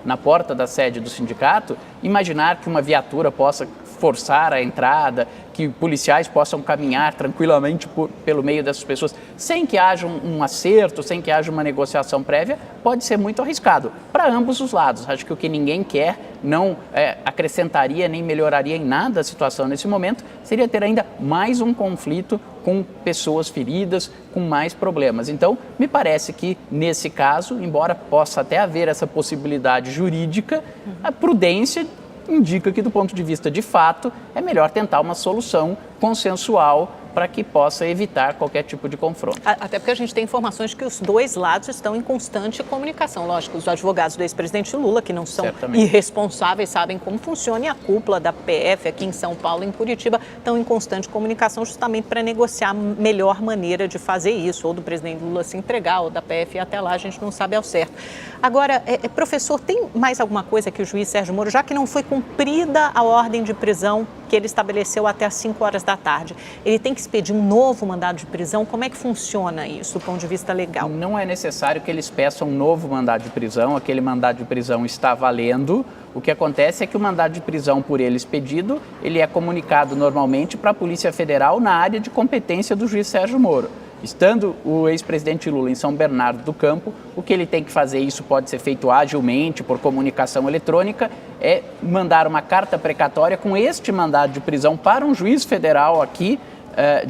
Speaker 13: na porta da sede do sindicato, imaginar que uma viatura possa forçar a entrada, que policiais possam caminhar tranquilamente pelo meio dessas pessoas, sem que haja um acerto, sem que haja uma negociação prévia, pode ser muito arriscado para ambos os lados. Acho que o que ninguém quer não acrescentaria nem melhoraria em nada a situação nesse momento, seria ter ainda mais um conflito com pessoas feridas, com mais problemas. Então, me parece que, nesse caso, embora possa até haver essa possibilidade jurídica, a prudência indica que, do ponto de vista de fato, é melhor tentar uma solução consensual para que possa evitar qualquer tipo de confronto.
Speaker 1: Até porque a gente tem informações que os dois lados estão em constante comunicação. Lógico, os advogados do ex-presidente Lula, que não são irresponsáveis, sabem como funciona, e a cúpula da PF aqui em São Paulo e em Curitiba estão em constante comunicação justamente para negociar a melhor maneira de fazer isso, ou do presidente Lula se entregar, ou da PF, e até lá a gente não sabe ao certo. Agora, professor, tem mais alguma coisa que o juiz Sérgio Moro, já que não foi cumprida a ordem de prisão que ele estabeleceu até às 5 horas da tarde, ele tem que expedir um novo mandado de prisão? Como é que funciona isso do ponto de vista legal?
Speaker 13: Não é necessário que eles peçam um novo mandado de prisão, aquele mandado de prisão está valendo. O que acontece é que o mandado de prisão por ele expedido, ele é comunicado normalmente para a Polícia Federal na área de competência do juiz Sérgio Moro. Estando o ex-presidente Lula em São Bernardo do Campo, o que ele tem que fazer, isso pode ser feito agilmente por comunicação eletrônica, é mandar uma carta precatória com este mandado de prisão para um juiz federal aqui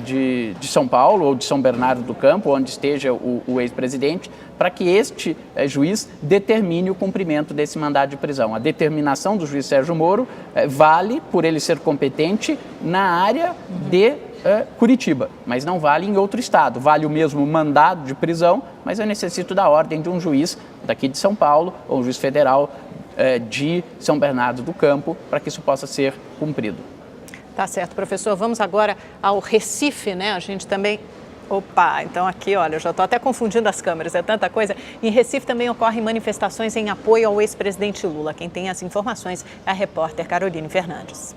Speaker 13: de São Paulo ou de São Bernardo do Campo, onde esteja o ex-presidente, para que este juiz determine o cumprimento desse mandado de prisão. A determinação do juiz Sérgio Moro vale, por ele ser competente, na área de Curitiba, mas não vale em outro estado. Vale o mesmo mandado de prisão, mas eu necessito da ordem de um juiz daqui de São Paulo ou um juiz federal de São Bernardo do Campo para que isso possa ser cumprido.
Speaker 1: Tá certo, professor. Vamos agora ao Recife, né? A gente também... Opa, então aqui, olha, eu já estou até confundindo as câmeras, é tanta coisa. Em Recife também ocorrem manifestações em apoio ao ex-presidente Lula. Quem tem as informações é a repórter Caroline Fernandes.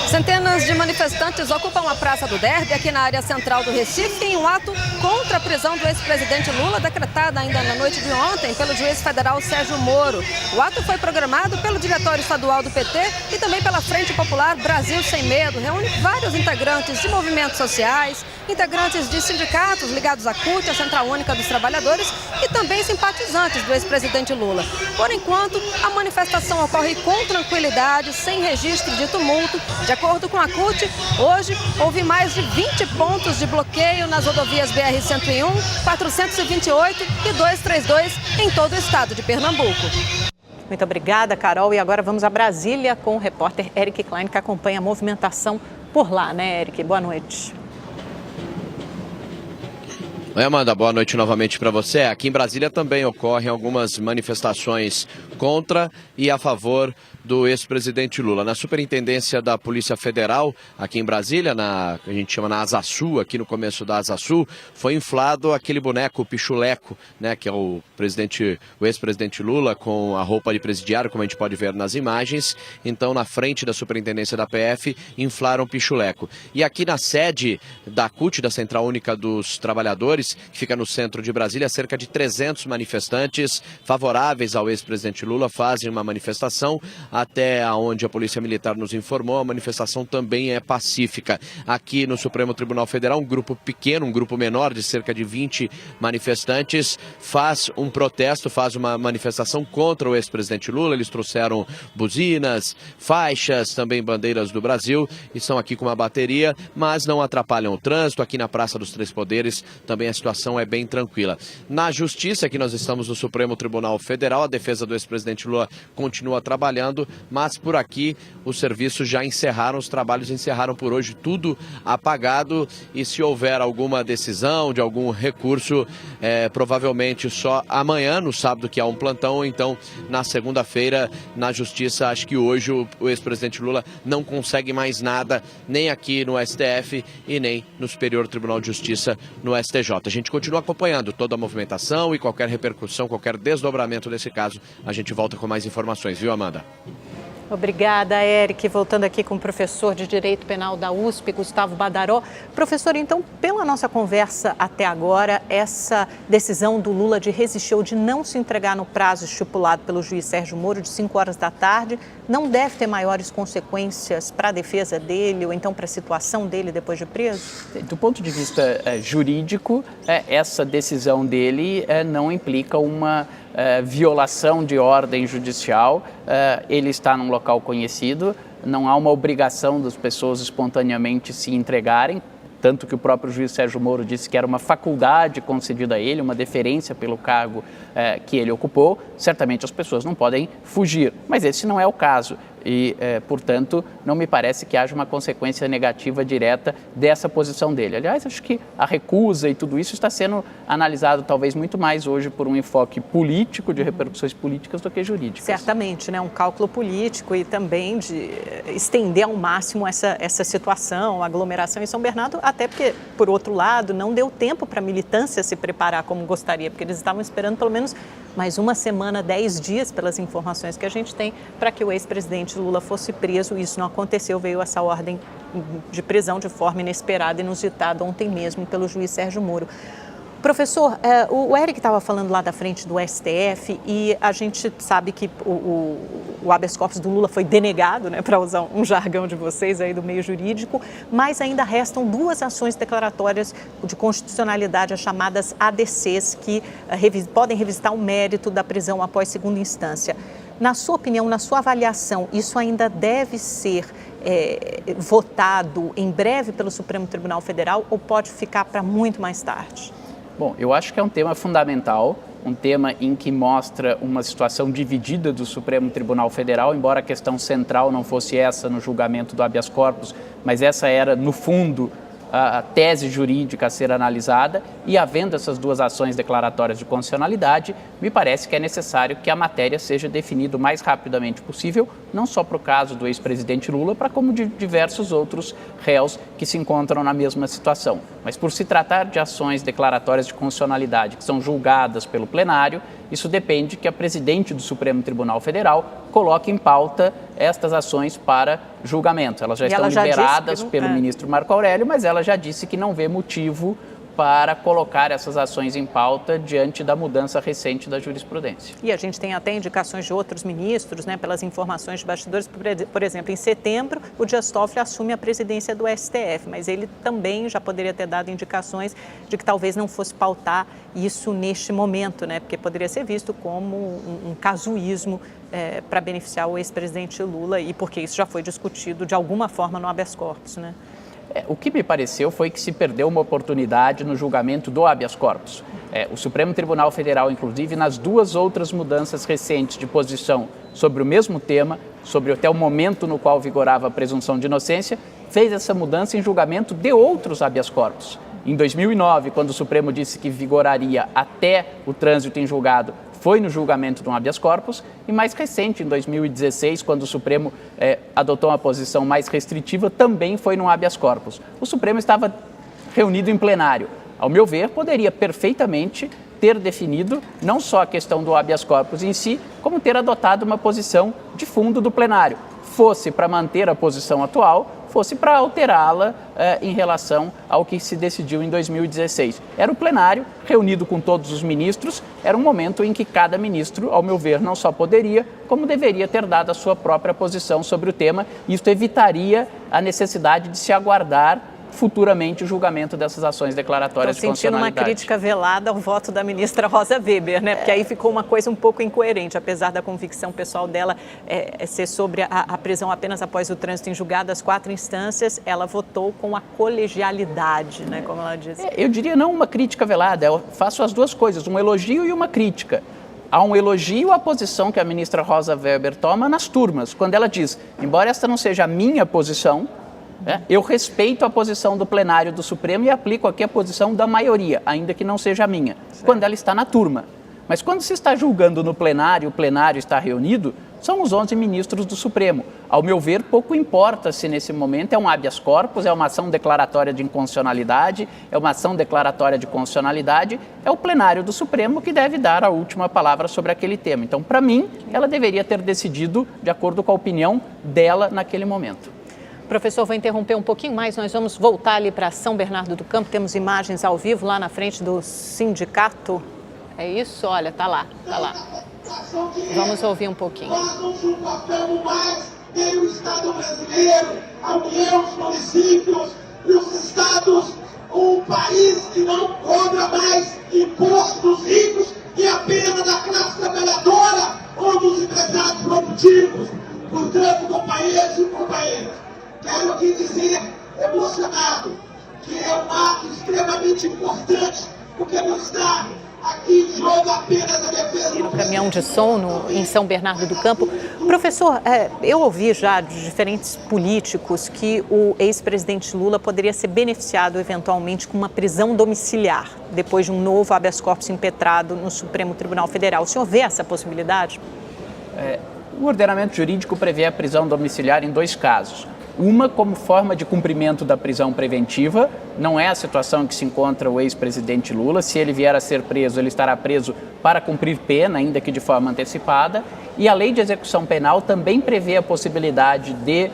Speaker 17: Centenas de manifestantes ocupam a Praça do Derby, aqui na área central do Recife, em um ato contra a prisão do ex-presidente Lula, decretada ainda na noite de ontem pelo juiz federal Sérgio Moro. O ato foi programado pelo Diretório Estadual do PT e também pela Frente Popular Brasil Sem Medo. Reúne vários integrantes de movimentos sociais, integrantes de sindicatos ligados à CUT, a Central Única dos Trabalhadores, e também simpatizantes do ex-presidente Lula. Por enquanto, a manifestação ocorre com tranquilidade, sem registro de tumulto. De acordo com a CUT, hoje houve mais de 20 pontos de bloqueio nas rodovias BR-101, 428 e 232 em todo o estado de Pernambuco.
Speaker 1: Muito obrigada, Carol. E agora vamos a Brasília com o repórter Eric Klein, que acompanha a movimentação por lá, né, Eric? Boa noite.
Speaker 4: Oi, Amanda, boa noite novamente para você. Aqui em Brasília também ocorrem algumas manifestações contra e a favor do ex-presidente Lula. Na Superintendência da Polícia Federal, aqui em Brasília, a gente chama na Asa Sul, aqui no começo da Asa Sul, foi inflado aquele boneco Pichuleco, né, que é o ex-presidente Lula, com a roupa de presidiário, como a gente pode ver nas imagens. Então, na frente da Superintendência da PF, inflaram Pichuleco. E aqui na sede da CUT, da Central Única dos Trabalhadores, que fica no centro de Brasília, cerca de 300 manifestantes favoráveis ao ex-presidente Lula fazem uma manifestação. Até onde a Polícia Militar nos informou, a manifestação também é pacífica. Aqui no Supremo Tribunal Federal, um grupo pequeno, um grupo menor de cerca de 20 manifestantes faz um protesto, faz uma manifestação contra o ex-presidente Lula. Eles trouxeram buzinas, faixas, também bandeiras do Brasil e estão aqui com uma bateria, mas não atrapalham o trânsito. Aqui na Praça dos Três Poderes também a situação é bem tranquila. Na Justiça, aqui nós estamos no Supremo Tribunal Federal, a defesa do ex-presidente Lula continua trabalhando, mas por aqui os serviços já encerraram, os trabalhos encerraram por hoje, tudo apagado, e se houver alguma decisão de algum recurso, provavelmente só amanhã, no sábado, que há um plantão, ou então na segunda-feira na Justiça. Acho que hoje o ex-presidente Lula não consegue mais nada, nem aqui no STF e nem no Superior Tribunal de Justiça, no STJ. A gente continua acompanhando toda a movimentação e qualquer repercussão, qualquer desdobramento desse caso, a gente volta com mais informações, viu, Amanda?
Speaker 1: Obrigada, Eric. Voltando aqui com o professor de Direito Penal da USP, Gustavo Badaró. Professor, então, pela nossa conversa até agora, essa decisão do Lula de resistir ou de não se entregar no prazo estipulado pelo juiz Sérgio Moro, de 5 horas da tarde, não deve ter maiores consequências para a defesa dele ou então para a situação dele depois de preso?
Speaker 13: Do ponto de vista jurídico, essa decisão dele não implica uma violação de ordem judicial. Ele está num local conhecido, não há uma obrigação das pessoas espontaneamente se entregarem, tanto que o próprio juiz Sérgio Moro disse que era uma faculdade concedida a ele, uma deferência pelo cargo que ele ocupou. Certamente as pessoas não podem fugir, mas esse não é o caso. E, portanto, não me parece que haja uma consequência negativa direta dessa posição dele. Aliás, acho que a recusa e tudo isso está sendo analisado talvez muito mais hoje por um enfoque político, de repercussões políticas, do que jurídicas.
Speaker 1: Certamente, né? Um cálculo político e também de estender ao máximo essa situação, a aglomeração em São Bernardo, até porque, por outro lado, não deu tempo para a militância se preparar como gostaria, porque eles estavam esperando pelo menos mais uma semana, 10 dias, pelas informações que a gente tem, para que o ex-presidente Lula fosse preso. Isso não aconteceu, veio essa ordem de prisão de forma inesperada e inusitada ontem mesmo pelo juiz Sérgio Moro. Professor, o Eric estava falando lá da frente do STF e a gente sabe que o habeas corpus do Lula foi denegado, né, para usar um jargão de vocês aí do meio jurídico, mas ainda restam 2 ações declaratórias de constitucionalidade, as chamadas ADCs, que podem revisitar o mérito da prisão após segunda instância. Na sua opinião, na sua avaliação, isso ainda deve ser votado em breve pelo Supremo Tribunal Federal ou pode ficar para muito mais tarde?
Speaker 13: Bom, eu acho que é um tema fundamental, um tema em que mostra uma situação dividida do Supremo Tribunal Federal, embora a questão central não fosse essa no julgamento do habeas corpus, mas essa era, no fundo, a tese jurídica a ser analisada, e havendo essas 2 ações declaratórias de constitucionalidade, me parece que é necessário que a matéria seja definida o mais rapidamente possível, não só para o caso do ex-presidente Lula, para como de diversos outros réus que se encontram na mesma situação. Mas por se tratar de ações declaratórias de constitucionalidade que são julgadas pelo plenário, isso depende que a presidente do Supremo Tribunal Federal coloque em pauta estas ações para julgamento. Elas já estão liberadas pelo ministro Marco Aurélio, mas ela já disse que não vê motivo para colocar essas ações em pauta diante da mudança recente da jurisprudência.
Speaker 1: E a gente tem até indicações de outros ministros, né, pelas informações de bastidores. Por exemplo, em setembro, o Dias Toffoli assume a presidência do STF, mas ele também já poderia ter dado indicações de que talvez não fosse pautar isso neste momento, né, porque poderia ser visto como um casuísmo para beneficiar o ex-presidente Lula e porque isso já foi discutido de alguma forma no habeas corpus, né?
Speaker 13: O que me pareceu foi que se perdeu uma oportunidade no julgamento do habeas corpus. O Supremo Tribunal Federal, inclusive, nas 2 outras mudanças recentes de posição sobre o mesmo tema, sobre até o momento no qual vigorava a presunção de inocência, fez essa mudança em julgamento de outros habeas corpus. Em 2009, quando o Supremo disse que vigoraria até o trânsito em julgado, foi no julgamento de um habeas corpus, e mais recente, em 2016, quando o Supremo adotou uma posição mais restritiva, também foi no habeas corpus. O Supremo estava reunido em plenário. Ao meu ver, poderia perfeitamente ter definido não só a questão do habeas corpus em si, como ter adotado uma posição de fundo do plenário. Fosse para manter a posição atual, fosse para alterá-la em relação ao que se decidiu em 2016. Era o plenário, reunido com todos os ministros, era um momento em que cada ministro, ao meu ver, não só poderia, como deveria ter dado a sua própria posição sobre o tema. Isso evitaria a necessidade de se aguardar futuramente o julgamento dessas ações declaratórias de constitucionalidade.
Speaker 1: Estou sentindo uma crítica velada ao voto da ministra Rosa Weber, né? Porque aí ficou uma coisa um pouco incoerente, apesar da convicção pessoal dela ser sobre a prisão apenas após o trânsito em julgado, as 4 instâncias, ela votou com a colegialidade, né? Como ela disse.
Speaker 13: Eu diria não uma crítica velada, eu faço as 2 coisas, um elogio e uma crítica. Há um elogio à posição que a ministra Rosa Weber toma nas turmas, quando ela diz, embora esta não seja a minha posição, eu respeito a posição do plenário do Supremo e aplico aqui a posição da maioria, ainda que não seja a minha, quando ela está na turma. Mas quando se está julgando no plenário, o plenário está reunido, são os 11 ministros do Supremo. Ao meu ver, pouco importa se nesse momento é um habeas corpus, é uma ação declaratória de inconstitucionalidade, é uma ação declaratória de constitucionalidade, é o plenário do Supremo que deve dar a última palavra sobre aquele tema. Então, para mim, ela deveria ter decidido de acordo com a opinião dela naquele momento.
Speaker 1: Professor, vou interromper um pouquinho mais, nós vamos voltar ali para São Bernardo do Campo, temos imagens ao vivo lá na frente do sindicato. É isso? Olha, tá lá, tá lá. Vamos ouvir um pouquinho.
Speaker 6: Tem o Estado brasileiro, a União, os municípios e os estados, um país que não cobra mais impostos ricos e apenas da classe trabalhadora ou dos empresários produtivos. Portanto, companheiros e companheiras, quero aqui dizer, emocionado, que é um ato extremamente importante, porque nos dá aqui em jogo apenas a defesa
Speaker 1: no caminhão de som em São Bernardo do Campo. Professor, eu ouvi já de diferentes políticos que o ex-presidente Lula poderia ser beneficiado eventualmente com uma prisão domiciliar, depois de um novo habeas corpus impetrado no Supremo Tribunal Federal. O senhor vê essa possibilidade?
Speaker 13: O ordenamento jurídico prevê a prisão domiciliar em 2 casos. Uma como forma de cumprimento da prisão preventiva, não é a situação em que se encontra o ex-presidente Lula. Se ele vier a ser preso, ele estará preso para cumprir pena, ainda que de forma antecipada. E a lei de execução penal também prevê a possibilidade de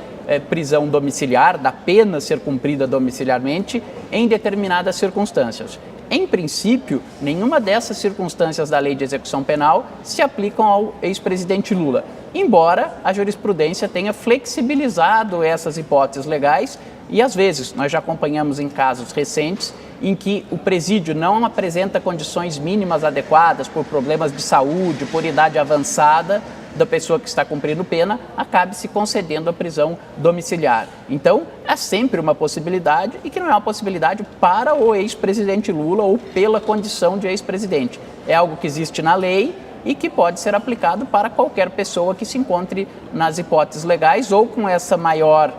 Speaker 13: prisão domiciliar, da pena ser cumprida domiciliarmente em determinadas circunstâncias. Em princípio, nenhuma dessas circunstâncias da lei de execução penal se aplicam ao ex-presidente Lula, embora a jurisprudência tenha flexibilizado essas hipóteses legais e, às vezes, nós já acompanhamos em casos recentes em que o presídio não apresenta condições mínimas adequadas por problemas de saúde, por idade avançada da pessoa que está cumprindo pena, acabe se concedendo a prisão domiciliar. Então, é sempre uma possibilidade e que não é uma possibilidade para o ex-presidente Lula ou pela condição de ex-presidente. É algo que existe na lei e que pode ser aplicado para qualquer pessoa que se encontre nas hipóteses legais ou com essa maior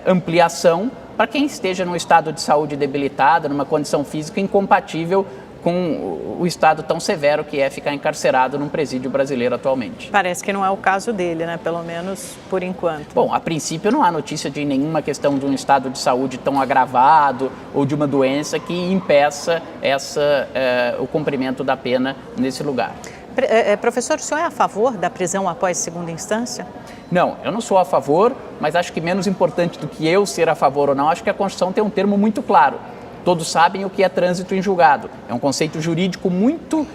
Speaker 13: ampliação para quem esteja num estado de saúde debilitado, numa condição física incompatível com o estado tão severo que é ficar encarcerado num presídio brasileiro atualmente.
Speaker 1: Parece que não é o caso dele, né? Pelo menos por enquanto.
Speaker 13: Bom, a princípio não há notícia de nenhuma questão de um estado de saúde tão agravado ou de uma doença que impeça o cumprimento da pena nesse lugar.
Speaker 1: Professor, o senhor é a favor da prisão após segunda instância?
Speaker 13: Não, eu não sou a favor, mas acho que menos importante do que eu ser a favor ou não, acho que a Constituição tem um termo muito claro. Todos sabem o que é trânsito em julgado. É um conceito jurídico muito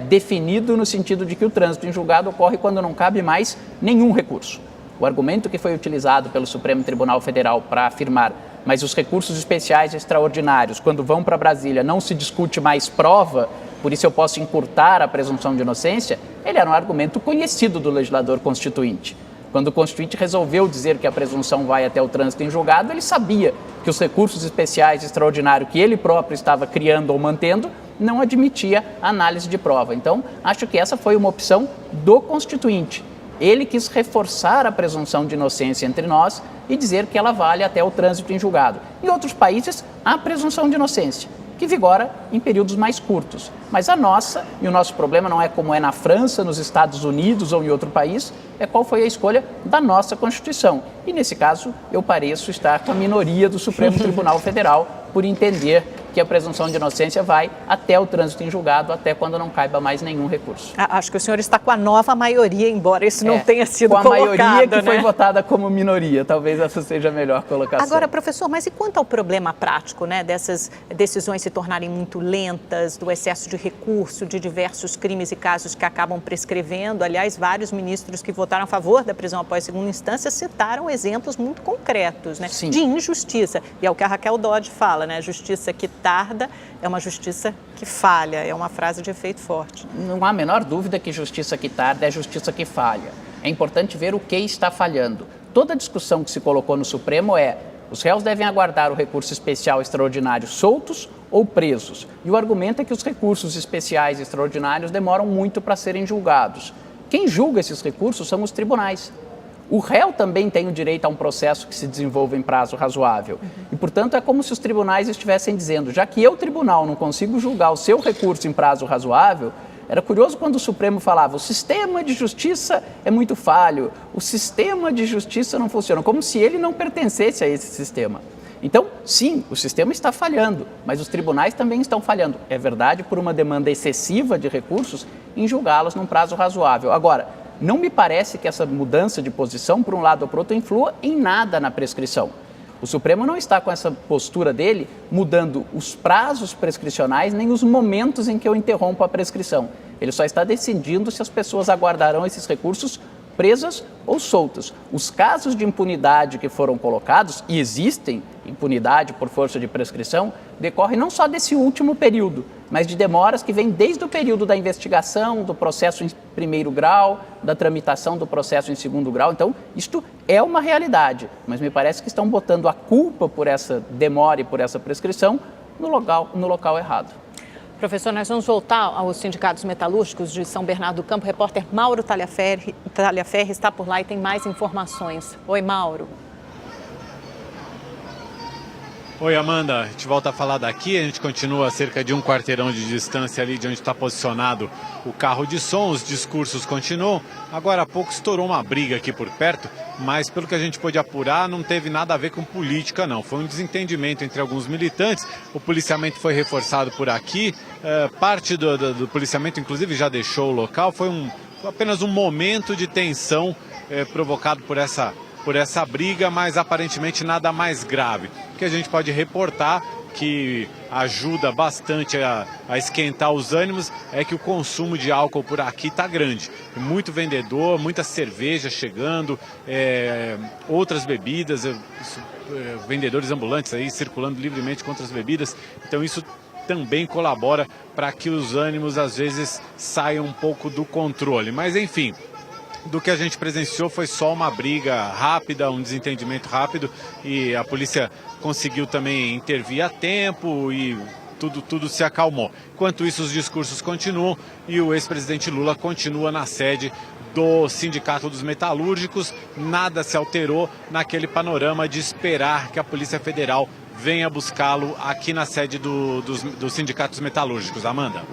Speaker 13: definido no sentido de que o trânsito em julgado ocorre quando não cabe mais nenhum recurso. O argumento que foi utilizado pelo Supremo Tribunal Federal para afirmar, mas os recursos especiais extraordinários, quando vão para Brasília, não se discute mais prova, por isso eu posso encurtar a presunção de inocência, ele era um argumento conhecido do legislador constituinte. Quando o Constituinte resolveu dizer que a presunção vai até o trânsito em julgado, ele sabia que os recursos especiais extraordinários que ele próprio estava criando ou mantendo não admitia análise de prova. Então, acho que essa foi uma opção do Constituinte. Ele quis reforçar a presunção de inocência entre nós e dizer que ela vale até o trânsito em julgado. Em outros países, há presunção de inocência, que vigora em períodos mais curtos. Mas a nossa, e o nosso problema não é como é na França, nos Estados Unidos ou em outro país, é qual foi a escolha da nossa Constituição. E nesse caso, eu pareço estar com a minoria do Supremo Tribunal Federal por entender que a presunção de inocência vai até o trânsito em julgado, até quando não caiba mais nenhum recurso.
Speaker 1: Acho que o senhor está com a nova maioria, embora isso não tenha sido colocado.
Speaker 13: Com a maioria que foi votada como minoria, talvez essa seja a melhor colocação.
Speaker 1: Agora, professor, mas e quanto ao problema prático, né, dessas decisões se tornarem muito lentas, do excesso de recurso, de diversos crimes e casos que acabam prescrevendo? Aliás, vários ministros que votaram a favor da prisão após segunda instância citaram exemplos muito concretos, né, de injustiça. E é o que a Raquel Dodge fala, né, justiça que tarda é uma justiça que falha, é uma frase de efeito forte.
Speaker 13: Não há a menor dúvida que justiça que tarda é justiça que falha. É importante ver o que está falhando. Toda a discussão que se colocou no Supremo é: os réus devem aguardar o recurso especial extraordinário soltos ou presos. E o argumento é que os recursos especiais extraordinários demoram muito para serem julgados. Quem julga esses recursos são os tribunais. O réu também tem o direito a um processo que se desenvolva em prazo razoável. E, portanto, é como se os tribunais estivessem dizendo: já que eu, tribunal, não consigo julgar o seu recurso em prazo razoável, Era curioso quando o Supremo falava: o sistema de justiça é muito falho, o sistema de justiça não funciona, como se ele não pertencesse a esse sistema. Então, sim, o sistema está falhando, mas os tribunais também estão falhando. É verdade, por uma demanda excessiva de recursos em julgá-los num prazo razoável. Agora, não me parece que essa mudança de posição, por um lado ou por outro, influa em nada na prescrição. O Supremo não está com essa postura dele mudando os prazos prescricionais nem os momentos em que eu interrompo a prescrição. Ele só está decidindo se as pessoas aguardarão esses recursos presas ou soltas. Os casos de impunidade que foram colocados, e existem impunidade por força de prescrição, decorrem não só desse último período, mas de demoras que vêm desde o período da investigação, do processo em primeiro grau, da tramitação do processo em segundo grau. Então, isto é uma realidade, mas me parece que estão botando a culpa por essa demora e por essa prescrição no local errado.
Speaker 1: Professor, nós vamos voltar aos sindicatos metalúrgicos de São Bernardo do Campo. O repórter Mauro Talhaferri está por lá e tem mais informações. Oi, Mauro.
Speaker 14: Oi, Amanda. A gente volta a falar daqui. A gente continua a cerca de um quarteirão de distância ali de onde está posicionado o carro de som. Os discursos continuam. Agora há pouco estourou uma briga aqui por perto, mas pelo que a gente pôde apurar, não teve nada a ver com política, não. Foi um desentendimento entre alguns militantes. O policiamento foi reforçado por aqui. Parte do policiamento, inclusive, já deixou o local. Foi apenas um momento de tensão provocado por essa briga, mas aparentemente nada mais grave. O que a gente pode reportar, que ajuda bastante a esquentar os ânimos, é que o consumo de álcool por aqui está grande. Muito vendedor, muita cerveja chegando, outras bebidas, vendedores ambulantes aí circulando livremente com outras bebidas. Então isso também colabora para que os ânimos às vezes saiam um pouco do controle. Mas enfim, do que a gente presenciou foi só uma briga rápida, um desentendimento rápido, e a polícia conseguiu também intervir a tempo e tudo se acalmou. Enquanto isso, os discursos continuam e o ex-presidente Lula continua na sede do Sindicato dos Metalúrgicos. Nada se alterou naquele panorama de esperar que a Polícia Federal venha buscá-lo aqui na sede dos Sindicatos Metalúrgicos. Amanda.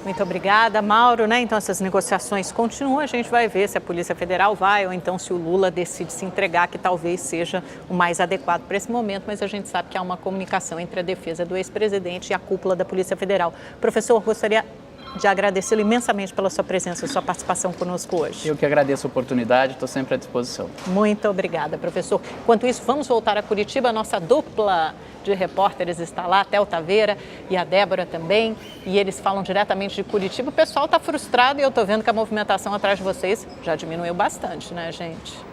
Speaker 1: Muito obrigada, Mauro. Então essas negociações continuam, a gente vai ver se a Polícia Federal vai ou então se o Lula decide se entregar, que talvez seja o mais adequado para esse momento, mas a gente sabe que há uma comunicação entre a defesa do ex-presidente e a cúpula da Polícia Federal. Professor, gostaria de agradecê-lo imensamente pela sua presença e sua participação conosco hoje.
Speaker 13: Eu que agradeço a oportunidade, estou sempre à disposição.
Speaker 1: Muito obrigada, professor. Enquanto isso, vamos voltar a Curitiba, a nossa dupla de repórteres está lá, a Théo Taveira e a Débora também, e eles falam diretamente de Curitiba. O pessoal está frustrado e eu estou vendo que a movimentação atrás de vocês já diminuiu bastante, né, gente?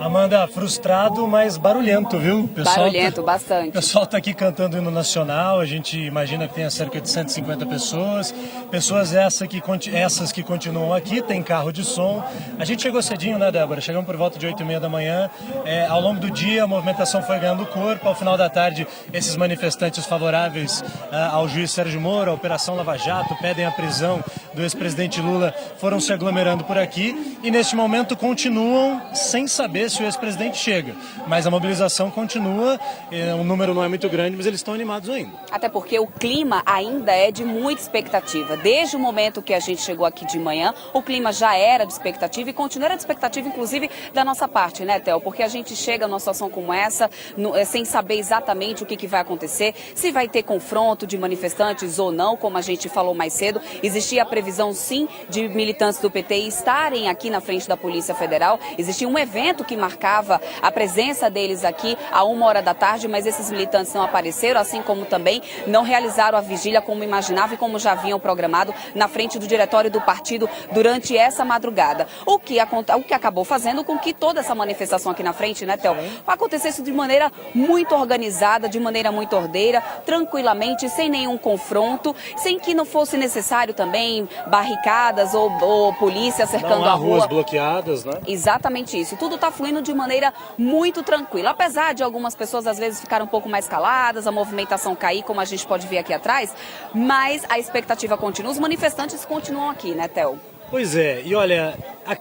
Speaker 8: Amanda, frustrado, mas barulhento, viu?
Speaker 9: Barulhento, bastante.
Speaker 8: O pessoal está aqui cantando o hino nacional, a gente imagina que tenha cerca de 150 pessoas. Pessoas essas que continuam aqui, tem carro de som. A gente chegou cedinho, né, Débora? Chegamos por volta de 8h30 da manhã. Ao longo do dia, a movimentação foi ganhando corpo. Ao final da tarde, esses manifestantes favoráveis ao juiz Sérgio Moro, à Operação Lava Jato, pedem a prisão do ex-presidente Lula, foram se aglomerando por aqui. E neste momento continuam sem saber se o ex-presidente chega, mas a mobilização continua, o número não é muito grande, mas eles estão animados ainda.
Speaker 9: Até porque o clima ainda é de muita expectativa. Desde o momento que a gente chegou aqui de manhã, o clima já era de expectativa e continua de expectativa, inclusive, da nossa parte, né, Théo? Porque a gente chega numa situação como essa, sem saber exatamente o que vai acontecer, se vai ter confronto de manifestantes ou não, como a gente falou mais cedo. Existia a previsão, sim, de militantes do PT estarem aqui na frente da Polícia Federal. Existia um evento que marcava a presença deles aqui a 1h da tarde, mas esses militantes não apareceram, assim como também não realizaram a vigília como imaginava e como já haviam programado na frente do diretório do partido durante essa madrugada. O que acabou fazendo com que toda essa manifestação aqui na frente, né, Théo, acontecesse de maneira muito organizada, de maneira muito ordeira, tranquilamente, sem nenhum confronto, sem que não fosse necessário também barricadas ou polícia cercando a rua.
Speaker 8: Ruas bloqueadas, né?
Speaker 9: Exatamente isso. Tudo está fluindo de maneira muito tranquila. Apesar de algumas pessoas às vezes ficarem um pouco mais caladas, a movimentação cair, como a gente pode ver aqui atrás, mas a expectativa continua. Os manifestantes continuam aqui, né, Théo?
Speaker 8: Pois é, e olha,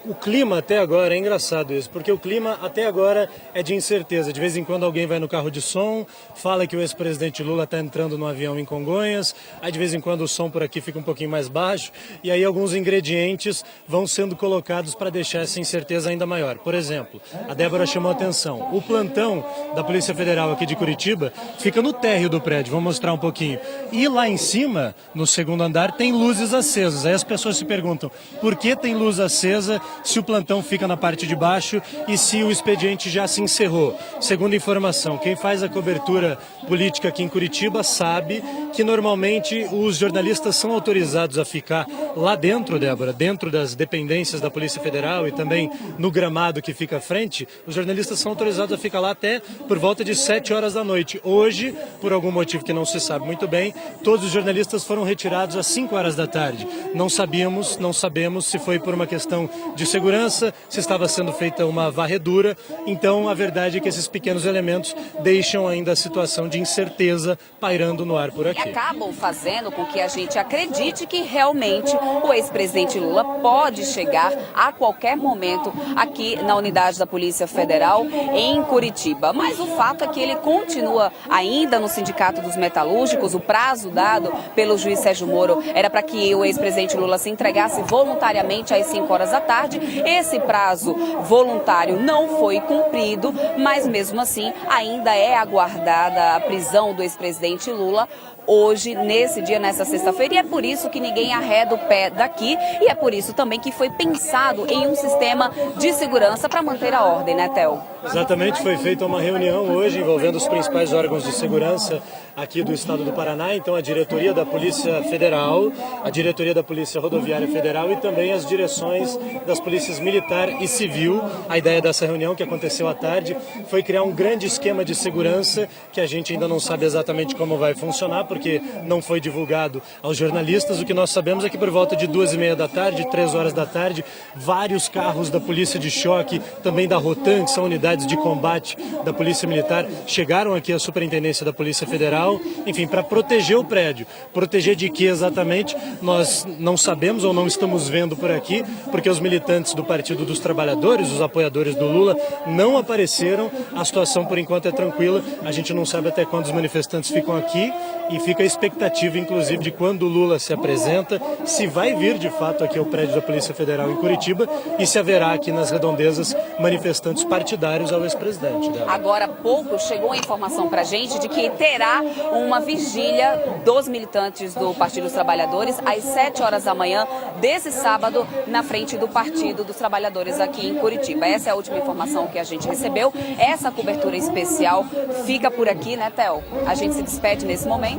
Speaker 8: O clima até agora é engraçado isso, porque o clima até agora é de incerteza. De vez em quando alguém vai no carro de som, fala que o ex-presidente Lula está entrando no avião em Congonhas, aí de vez em quando o som por aqui fica um pouquinho mais baixo, e aí alguns ingredientes vão sendo colocados para deixar essa incerteza ainda maior. Por exemplo, a Débora chamou a atenção, o plantão da Polícia Federal aqui de Curitiba fica no térreo do prédio, vou mostrar um pouquinho. E lá em cima, no segundo andar, tem luzes acesas. Aí as pessoas se perguntam, por que tem luz acesa se o plantão fica na parte de baixo e se o expediente já se encerrou? Segundo informação, quem faz a cobertura política aqui em Curitiba sabe que normalmente os jornalistas são autorizados a ficar lá dentro, Débora, dentro das dependências da Polícia Federal e também no gramado que fica à frente, os jornalistas são autorizados a ficar lá até por volta de 7 horas da noite. Hoje, por algum motivo que não se sabe muito bem, todos os jornalistas foram retirados às 5 horas da tarde. Não sabemos se foi por uma questão de segurança, se estava sendo feita uma varredura. Então, a verdade é que esses pequenos elementos deixam ainda a situação de incerteza pairando no ar por aqui.
Speaker 9: E acabam fazendo com que a gente acredite que realmente o ex-presidente Lula pode chegar a qualquer momento aqui na unidade da Polícia Federal em Curitiba. Mas o fato é que ele continua ainda no Sindicato dos Metalúrgicos. O prazo dado pelo juiz Sérgio Moro era para que o ex-presidente Lula se entregasse voluntariamente às 5 horas da tarde. Esse prazo voluntário não foi cumprido, mas mesmo assim ainda é aguardada a prisão do ex-presidente Lula hoje, nesse dia, nessa sexta-feira, e é por isso que ninguém arreda o pé daqui, e é por isso também que foi pensado em um sistema de segurança para manter a ordem, né, Theo?
Speaker 8: Exatamente, foi feita uma reunião hoje envolvendo os principais órgãos de segurança aqui do estado do Paraná, então a diretoria da Polícia Federal, a diretoria da Polícia Rodoviária Federal e também as direções das polícias militar e civil. A ideia dessa reunião, que aconteceu à tarde, foi criar um grande esquema de segurança que a gente ainda não sabe exatamente como vai funcionar, porque não foi divulgado aos jornalistas. O que nós sabemos é que por volta de 2h30 da tarde, 3 horas da tarde, vários carros da Polícia de Choque, também da Rotan, que são unidades de combate da Polícia Militar, chegaram aqui à Superintendência da Polícia Federal, enfim, para proteger o prédio. Proteger de que exatamente nós não sabemos ou não estamos vendo por aqui, porque os militantes do Partido dos Trabalhadores, os apoiadores do Lula, não apareceram. A situação por enquanto é tranquila, a gente não sabe até quando os manifestantes ficam aqui e fica a expectativa, inclusive, de quando o Lula se apresenta, se vai vir de fato aqui ao prédio da Polícia Federal em Curitiba e se haverá aqui nas redondezas manifestantes partidários ao ex-presidente.
Speaker 9: Agora há pouco chegou a informação para a gente de que terá uma vigília dos militantes do Partido dos Trabalhadores às 7 horas da manhã desse sábado na frente do Partido dos Trabalhadores aqui em Curitiba. Essa é a última informação que a gente recebeu. Essa cobertura especial fica por aqui, né, Theo? A gente se despede nesse momento.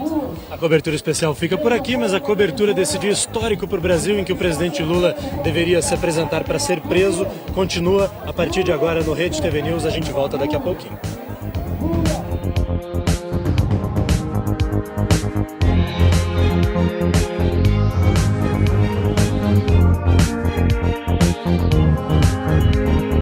Speaker 8: A cobertura especial fica por aqui, mas a cobertura desse dia histórico para o Brasil, em que o presidente Lula deveria se apresentar para ser preso, continua a partir de agora no Rede TV News. A gente volta daqui a pouquinho.